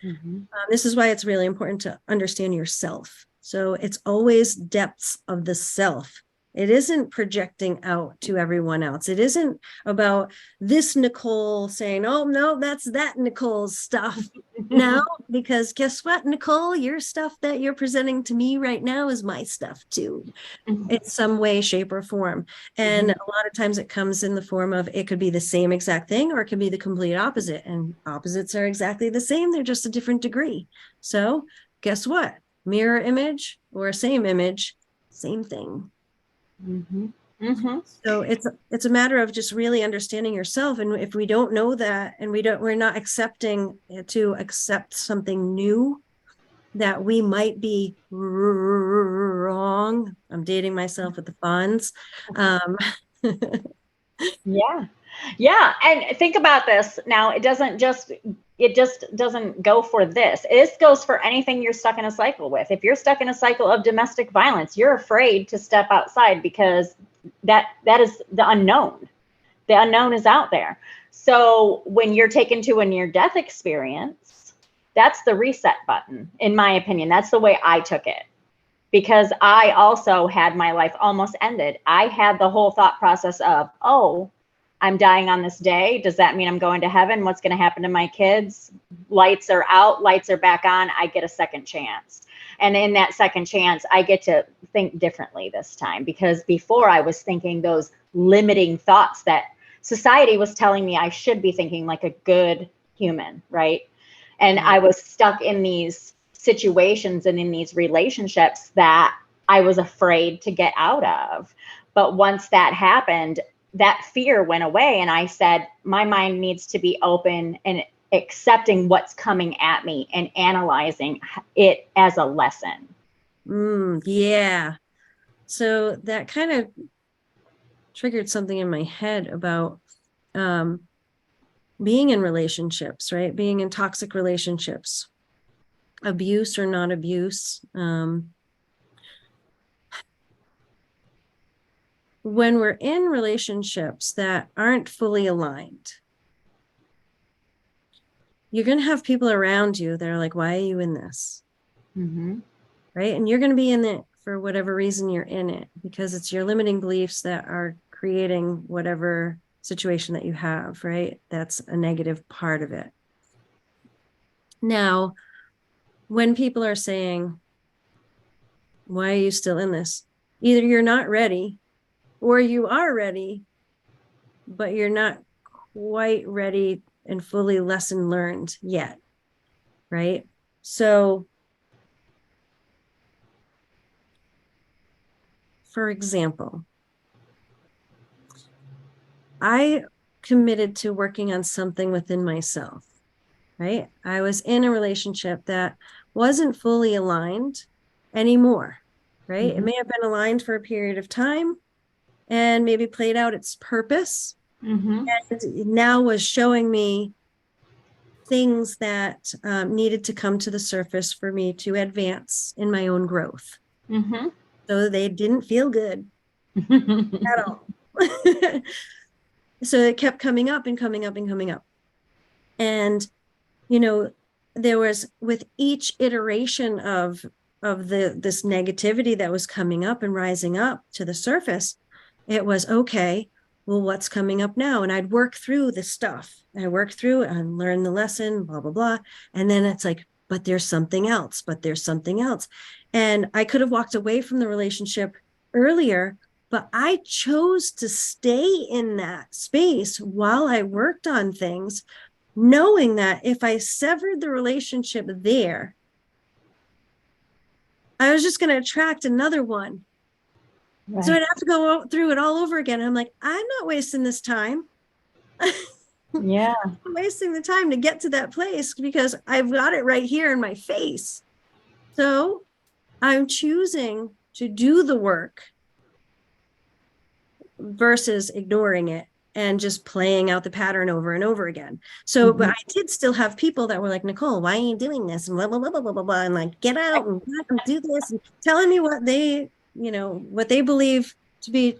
Mm-hmm. This is why it's really important to understand yourself. So it's always depths of the self. It isn't projecting out to everyone else. It isn't about this Nicole saying, oh, no, that's that Nicole's stuff. No, because guess what, Nicole, your stuff that you're presenting to me right now is my stuff too. Mm-hmm. In some way, shape, or form. And a lot of times it comes in the form of, it could be the same exact thing, or it could be the complete opposite. And opposites are exactly the same. They're just a different degree. So guess what? Mirror image or same image, same thing. Mm-hmm. Mm-hmm. So it's a matter of just really understanding yourself. And if we don't know that, and we're not accepting to accept something new, that we might be wrong. I'm dating myself with the funds. Yeah. And think about this. Now, it doesn't just it just doesn't go for this. This goes for anything you're stuck in a cycle with. If you're stuck in a cycle of domestic violence, you're afraid to step outside because that is the unknown. The unknown is out there. So when you're taken to a near-death experience, that's the reset button, in my opinion. That's the way I took it, because I also had my life almost ended. I had the whole thought process of, oh, I'm dying on this day. Does that mean I'm going to heaven? What's going to happen to my kids? Lights are out, lights are back on. I get a second chance. And in that second chance, I get to think differently this time, because before I was thinking those limiting thoughts that society was telling me I should be thinking like a good human, right? And I was stuck in these situations and in these relationships that I was afraid to get out of. But once that happened, that fear went away. And I said, my mind needs to be open and accepting what's coming at me and analyzing it as a lesson. Yeah. So that kind of triggered something in my head about being in relationships, right? Being in toxic relationships, abuse or not abuse. When we're in relationships that aren't fully aligned, you're going to have people around you that are like, why are you in this? Right? And you're going to be in it for whatever reason you're in it, because it's your limiting beliefs that are creating whatever situation that you have, right? That's a negative part of it. Now, when people are saying, why are you still in this? Either you're not ready or you are ready, but you're not quite ready and fully lesson learned yet, right? So, for example, I committed to working on something within myself, right? I was in a relationship that wasn't fully aligned anymore, right? It may have been aligned for a period of time and maybe played out its purpose. And now was showing me things that needed to come to the surface for me to advance in my own growth. So they didn't feel good at all. So it kept coming up and coming up and coming up. And, you know, there was, with each iteration of this negativity that was coming up and rising up to the surface, it was, okay, well, what's coming up now? And I'd work through the stuff. I worked through and learn the lesson, blah, blah, blah. And then it's like, but there's something else, but there's something else. And I could have walked away from the relationship earlier, but I chose to stay in that space while I worked on things, knowing that if I severed the relationship there, I was just going to attract another one. Right. So I'd have to go through it all over again. I'm like, I'm not wasting this time. Yeah. I'm wasting the time to get to that place because I've got it right here in my face. So I'm choosing to do the work versus ignoring it and just playing out the pattern over and over again. So, but I did still have people that were like, Nicole, why are you doing this? And blah, blah, blah, blah, blah, blah, blah. And like, get out and do this, and telling me what they, you know, what they believe to be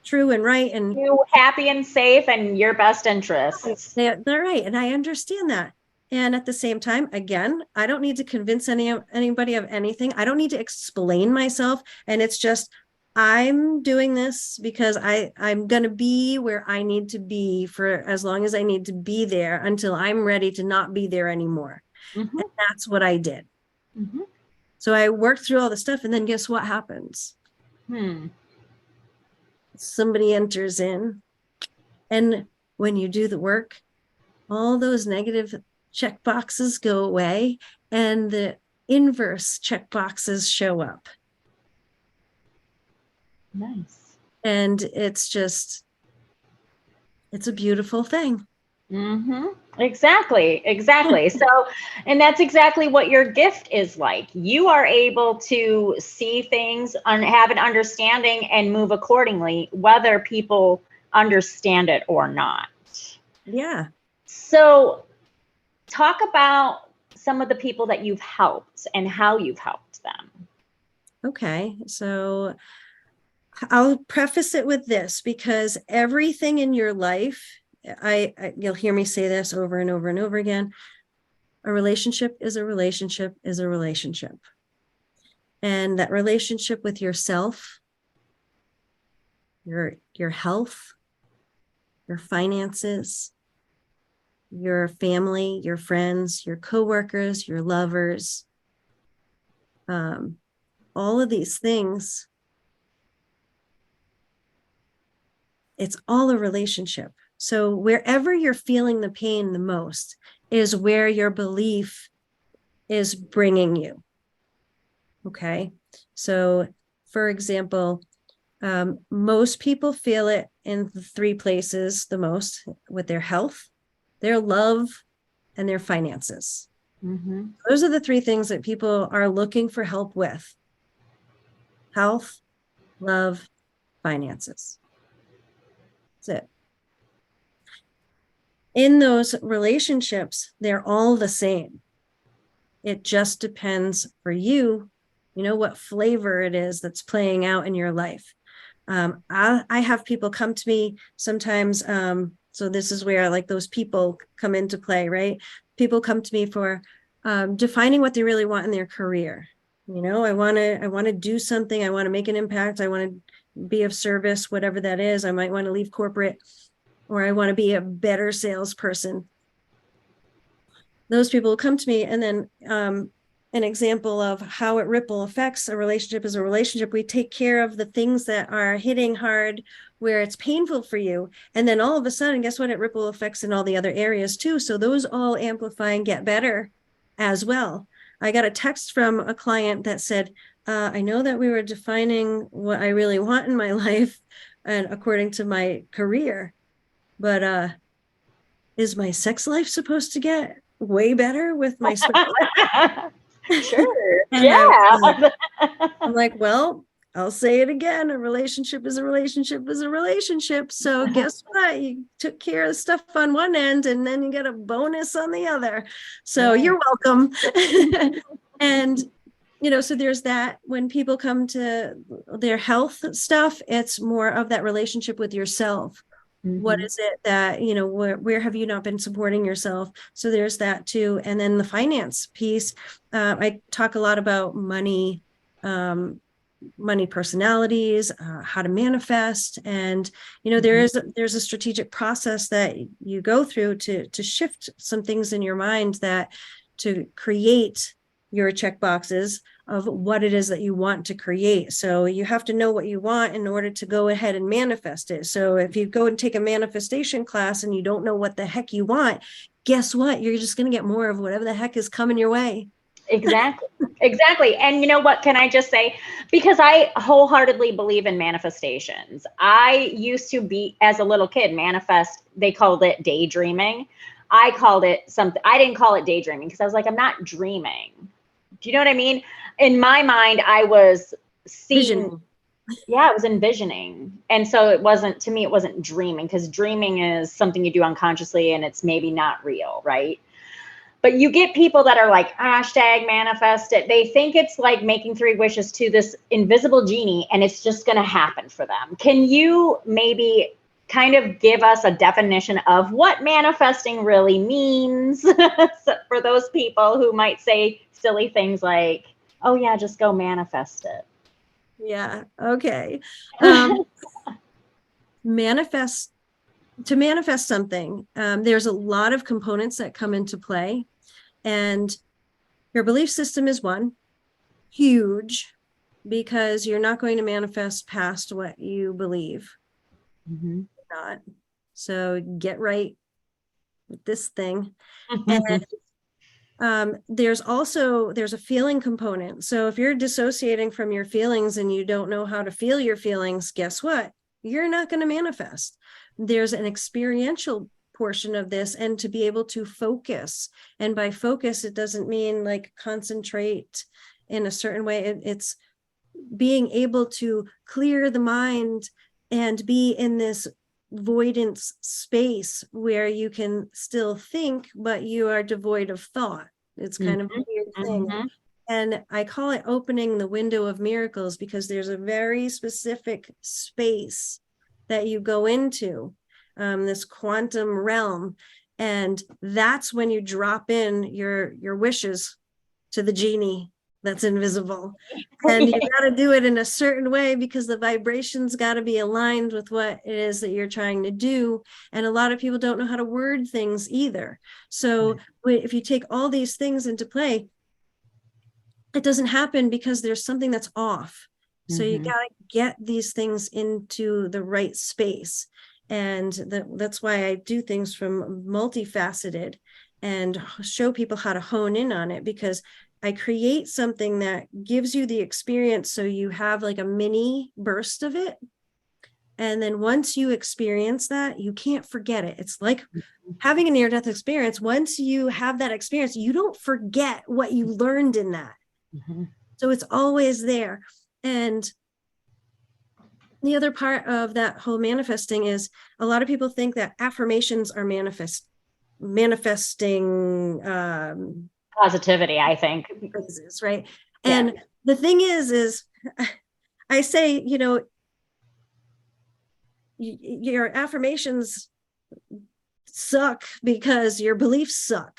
true and right. And you happy and safe and your best interests. They're right. And I understand that. And at the same time, again, I don't need to convince anybody of anything. I don't need to explain myself. And it's just, I'm doing this because I'm going to be where I need to be for as long as I need to be there until I'm ready to not be there anymore. And that's what I did. So I worked through all the stuff, and then guess what happens? Somebody enters in, and when you do the work, all those negative check boxes go away and the inverse check boxes show up. Nice. And it's just, it's a beautiful thing. Exactly. So, and that's exactly what your gift is like. You are able to see things and have an understanding and move accordingly, whether people understand it or not. Yeah. So talk about some of the people that you've helped and how you've helped them. Okay, so I'll preface it with this, because everything in your life, you'll hear me say this over and over and over again. A relationship is a relationship is a relationship. And that relationship with yourself, your health, your finances, your family, your friends, your coworkers, your lovers, all of these things, it's all a relationship. So wherever you're feeling the pain the most is where your belief is bringing you. Okay. So for example, most people feel it in the 3 places the most: with their health, their love, and their finances. Mm-hmm. Those are the 3 things that people are looking for help with: health, love, finances. That's it. In those relationships, they're all the same. It just depends for you, what flavor it is that's playing out in your life. I have people come to me sometimes. So this is where like those people come into play, right? People come to me for defining what they really want in their career. I want to do something. I want to make an impact. I want to be of service, whatever that is. I might want to leave corporate, or I want to be a better salesperson. Those people will come to me, and then an example of how it ripple affects a relationship is a relationship. We take care of the things that are hitting hard, where it's painful for you. And then all of a sudden, guess what? It ripple effects in all the other areas too. So those all amplify and get better as well. I got a text from a client that said, I know that we were defining what I really want in my life and according to my career, but is my sex life supposed to get way better with my spouse? Sure. Yeah. I'm like, well, I'll say it again. A relationship is a relationship is a relationship. So guess what? You took care of stuff on one end, and then you get a bonus on the other. So you're welcome. And, so there's that. When people come to their health stuff, it's more of that relationship with yourself. Mm-hmm. What is it that, where have you not been supporting yourself? So there's that too. And then the finance piece, I talk a lot about money personalities, how to manifest. And, there's a strategic process that you go through to shift some things in your mind to create your check boxes of what it is that you want to create. So you have to know what you want in order to go ahead and manifest it. So if you go and take a manifestation class and you don't know what the heck you want, guess what? You're just going to get more of whatever the heck is coming your way. Exactly. And you know what, can I just say, because I wholeheartedly believe in manifestations. I used to be, as a little kid, manifest, they called it daydreaming. I called it something. I didn't call it daydreaming because I was like, I'm not dreaming. Do you know what I mean? In my mind, I was seeing, I was envisioning. And so it wasn't dreaming, because dreaming is something you do unconsciously and it's maybe not real, right? But you get people that are like, hashtag manifest it. They think it's like making 3 wishes to this invisible genie and it's just going to happen for them. Can you maybe kind of give us a definition of what manifesting really means for those people who might say silly things like, oh yeah, just go manifest it? Yeah. Okay. Manifest something. There's a lot of components that come into play, and your belief system is one, huge, because you're not going to manifest past what you believe. Mm-hmm. Not. So get right with this thing. And there's a feeling component. So if you're dissociating from your feelings and you don't know how to feel your feelings, guess what? You're not going to manifest. There's an experiential portion of this, and to be able to focus. And by focus, it doesn't mean like concentrate in a certain way. It's being able to clear the mind and be in this avoidance space where you can still think, but you are devoid of thought. It's kind of a weird thing. And I call it opening the window of miracles, because there's a very specific space that you go into, this quantum realm. And that's when you drop in your wishes to the genie that's invisible. And you got to do it in a certain way, because the vibrations got to be aligned with what it is that you're trying to do. And a lot of people don't know how to word things either. So if you take all these things into play, it doesn't happen because there's something that's off. So you got to get these things into the right space. And that's why I do things from multifaceted and show people how to hone in on it, because I create something that gives you the experience. So you have like a mini burst of it. And then once you experience that, you can't forget it. It's like having a near-death experience. Once you have that experience, you don't forget what you learned in that. So it's always there. And the other part of that whole manifesting is, a lot of people think that affirmations are manifesting positivity, I think. Right. And the thing is I say, your affirmations suck because your beliefs suck.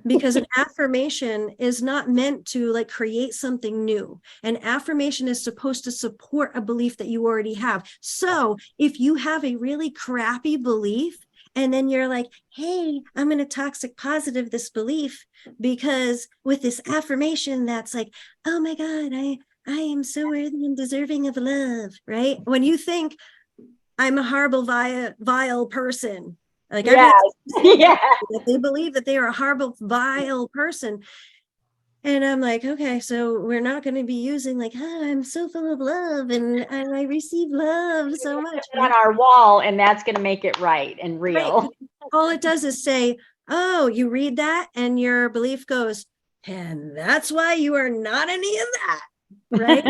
Because an affirmation is not meant to like create something new. An affirmation is supposed to support a belief that you already have. So if you have a really crappy belief, and then you're like, hey, I'm going to toxic positive this belief, because with this affirmation that's like, oh my God, I am so worthy and deserving of love, right? When you think I'm a horrible, vile person, like they believe that they are a horrible, vile person. And I'm like, okay, so we're not going to be using like, I'm so full of love and I receive love so much on our wall, and that's going to make it right and real. Right. All it does is say, oh, you read that and your belief goes, and that's why you are not any of that, right?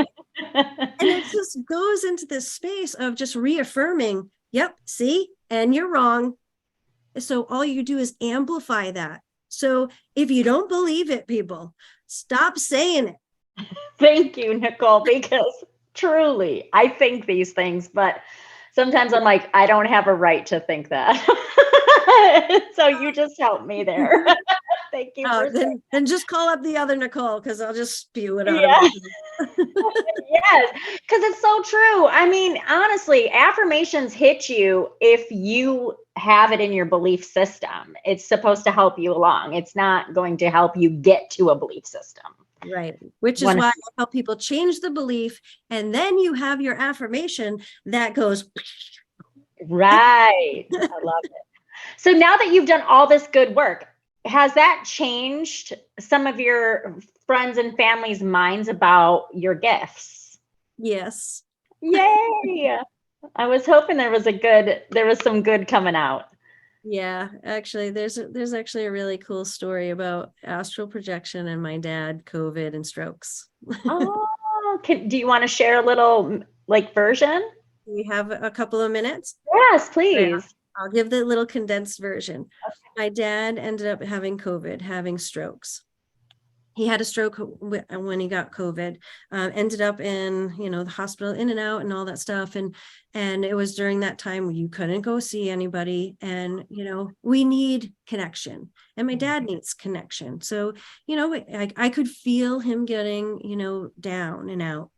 And it just goes into this space of just reaffirming, yep, see, and you're wrong. So all you do is amplify that. So if you don't believe it, people, stop saying it. Thank you, Nicole, because truly I think these things, but sometimes I'm like, I don't have a right to think that. So you just helped me there. Thank you. Then just call up the other Nicole, because I'll just spew it out. Yes, because it's so true. I mean, honestly, affirmations hit you if you have it in your belief system. It's supposed to help you along. It's not going to help you get to a belief system. Right. Which is why I help people change the belief. And then you have your affirmation that goes. Right. I love it. So now that you've done all this good work, has that changed some of your friends and family's minds about your gifts? Yes. Yay. I was hoping there was some good coming out. Yeah, actually, there's actually a really cool story about astral projection and my dad, COVID, and strokes. Oh, do you want to share a little version? We have a couple of minutes. Yes, please. I'll give the little condensed version. Okay. My dad ended up having COVID, having strokes. He had a stroke when he got COVID, ended up in, the hospital, in and out and all that stuff. And it was during that time when you couldn't go see anybody. And, we need connection, and my dad needs connection. So, I could feel him getting, down and out.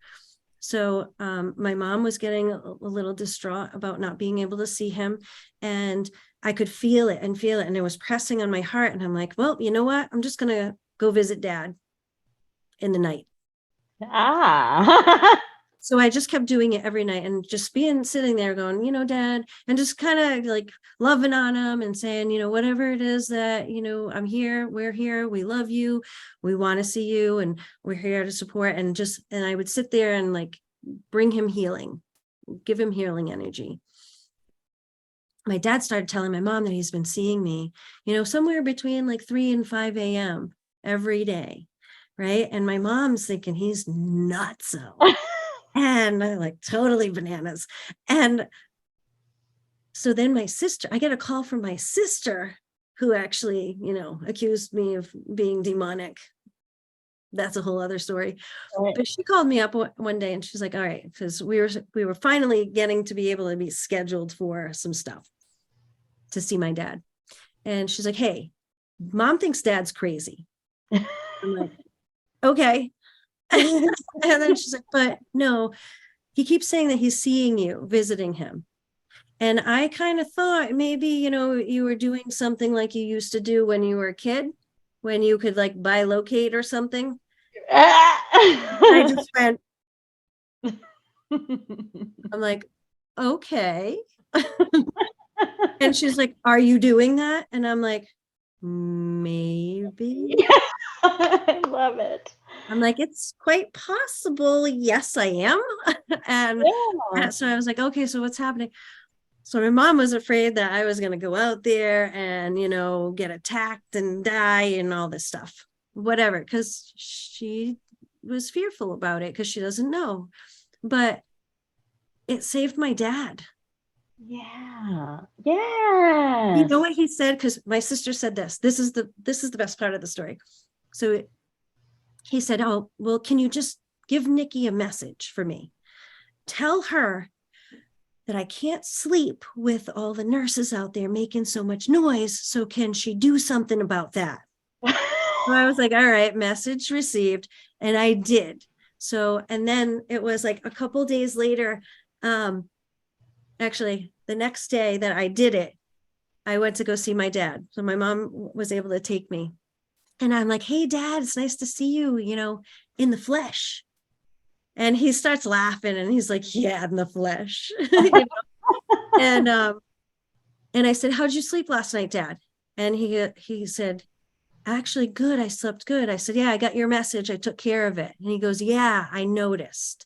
So my mom was getting a little distraught about not being able to see him. And I could feel it. And it was pressing on my heart. And I'm like, well, you know what? I'm just going to go visit Dad in the night. So I just kept doing it every night and just sitting there going, Dad, and just kind of like loving on him and saying, whatever it is that, I'm here, we're here, we love you, we want to see you, and we're here to support. And I would sit there and like bring him healing, give him healing energy. My dad started telling my mom that he's been seeing me, somewhere between like 3 and 5 a.m. every day. Right. And my mom's thinking he's nutso. And like totally bananas. And So then I get a call from my sister who actually, accused me of being demonic. That's a whole other story. But she called me up one day and she's like, all right, because we were finally getting to be able to be scheduled for some stuff to see my dad. And she's like, hey, mom thinks dad's crazy. I'm like, okay. And then she's like, but no, he keeps saying that he's seeing you, visiting him. And I kind of thought maybe, you were doing something like you used to do when you were a kid, when you could like bilocate or something. I just went, I'm like, okay. And she's like, are you doing that? And I'm like, maybe. I love it. I'm like, it's quite possible. Yes, I am. And so I was like, okay, so what's happening? So my mom was afraid that I was going to go out there and, get attacked and die and all this stuff, whatever, because she was fearful about it because she doesn't know. But it saved my dad. Yeah. Yeah. You know what he said? Because my sister said this. This is the best part of the story. So he said, oh, well, can you just give Nikki a message for me? Tell her that I can't sleep with all the nurses out there making so much noise. So can she do something about that? So I was like, all right, message received. And I did. So, and then it was like a couple days later, actually the next day that I did it, I went to go see my dad. So my mom was able to take me. And I'm like, hey, Dad, it's nice to see you, in the flesh. And he starts laughing and he's like, yeah, in the flesh. And I said, how'd you sleep last night, Dad? And he said, actually good. I slept good. I said, yeah, I got your message. I took care of it. And he goes, yeah, I noticed.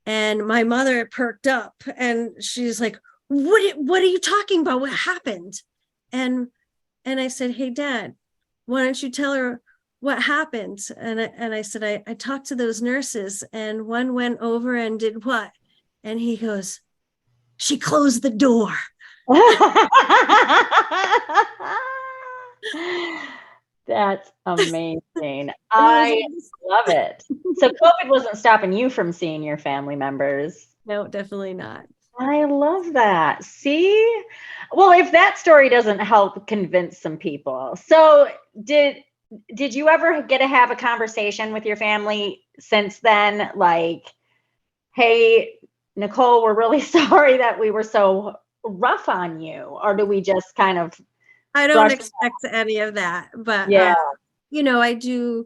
And my mother perked up and she's like, what are you talking about? What happened? And I said, hey, Dad, why don't you tell her what happened? And I said, I talked to those nurses and one went over and did what? And he goes, she closed the door. That's amazing. I love it. So COVID wasn't stopping you from seeing your family members. No, definitely not. I love that. See? Well, if that story doesn't help convince some people. So did you ever get to have a conversation with your family since then? Like, hey, Nicole, we're really sorry that we were so rough on you. Or do we just kind of I don't expect any of that, but yeah, I do.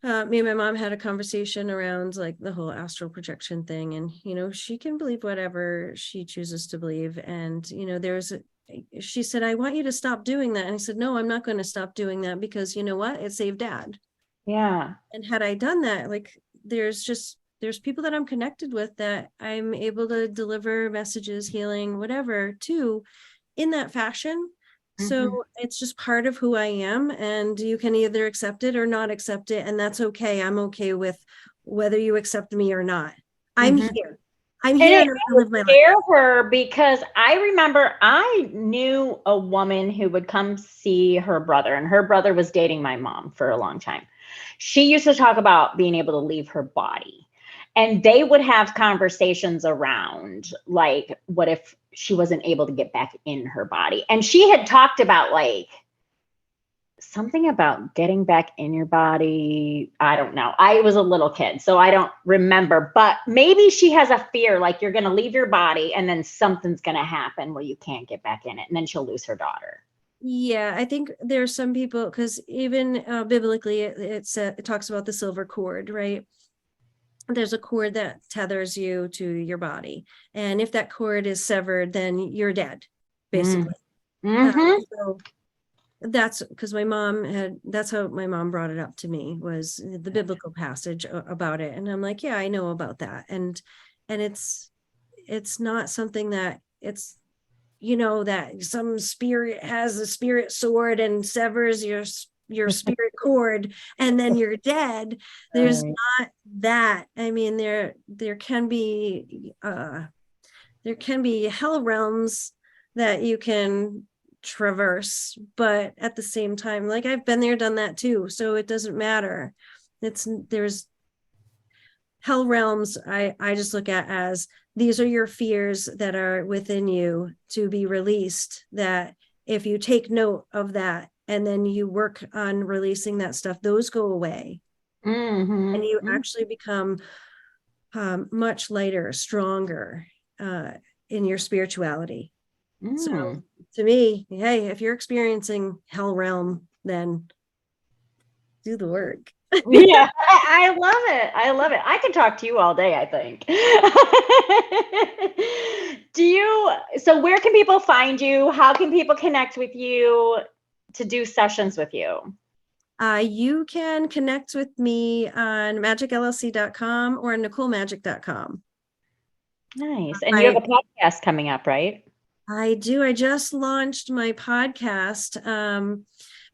Me and my mom had a conversation around like the whole astral projection thing, and she can believe whatever she chooses to believe. And she said, I want you to stop doing that. And I said, no, I'm not going to stop doing that because you know what? It saved Dad. Yeah. And had I done that, like there's people that I'm connected with that I'm able to deliver messages, healing, whatever to in that fashion. So it's just part of who I am, and you can either accept it or not accept it. And that's okay. I'm okay with whether you accept me or not. I'm here. I'm here to live my life. Her because I remember I knew a woman who would come see her brother, and her brother was dating my mom for a long time. She used to talk about being able to leave her body. And they would have conversations around like, what if she wasn't able to get back in her body? And she had talked about like something about getting back in your body. I don't know. I was a little kid, so I don't remember, but maybe she has a fear, like you're going to leave your body and then something's going to happen where you can't get back in it. And then she'll lose her daughter. Yeah, I think there's some people, because even biblically, it talks about the silver cord, right? There's a cord that tethers you to your body. And if that cord is severed, then you're dead, basically. So that's because that's how my mom brought it up to me, was the biblical passage about it. And I'm like, yeah, I know about that. And it's not something that it's, that some spirit has a spirit sword and severs your spirit cord and then you're dead. There's not that. I mean, there can be hell realms that you can traverse, but at the same time, like I've been there, done that too, so it doesn't matter. There's hell realms. I just look at as these are your fears that are within you to be released, that if you take note of that and then you work on releasing that stuff, those go away. And you actually become much lighter, stronger in your spirituality. So to me, hey, if you're experiencing hell realm, then do the work. Yeah, I love it. I love it. I could talk to you all day, I think. So where can people find you? How can people connect with you to do sessions with you? You can connect with me on magicllc.com or NicoleMajik.com. Nice. And you have a podcast coming up, right? I do. I just launched my podcast,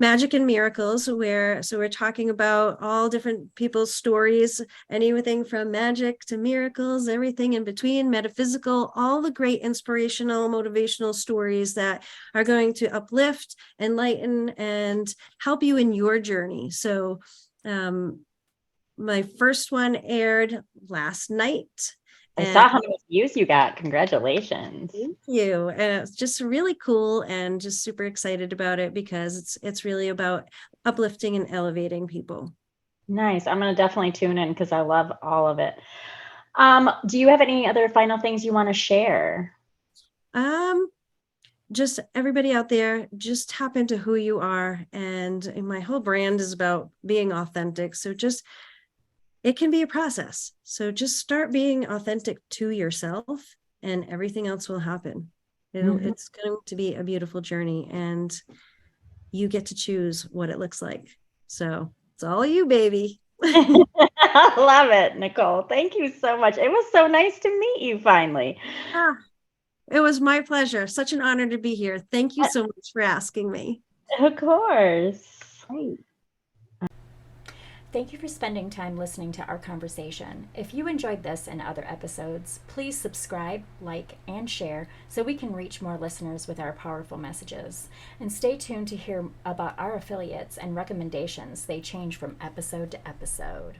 Majik and Miracles, we're talking about all different people's stories, anything from magic to miracles, everything in between, metaphysical, all the great inspirational, motivational stories that are going to uplift, enlighten, and help you in your journey. So my first one aired last night. I saw how many views you got. Congratulations. Thank you. And it's just really cool and just super excited about it because it's really about uplifting and elevating people. Nice. I'm going to definitely tune in because I love all of it. Do you have any other final things you want to share? Just everybody out there, just tap into who you are. And my whole brand is about being authentic. So it can be a process. So just start being authentic to yourself and everything else will happen. It's going to be a beautiful journey and you get to choose what it looks like. So it's all you, baby. I love it, Nicole. Thank you so much. It was so nice to meet you finally. It was my pleasure. Such an honor to be here. Thank you so much for asking me. Of course. Great. Thank you for spending time listening to our conversation. If you enjoyed this and other episodes, please subscribe, like, and share so we can reach more listeners with our powerful messages. And stay tuned to hear about our affiliates and recommendations. They change from episode to episode.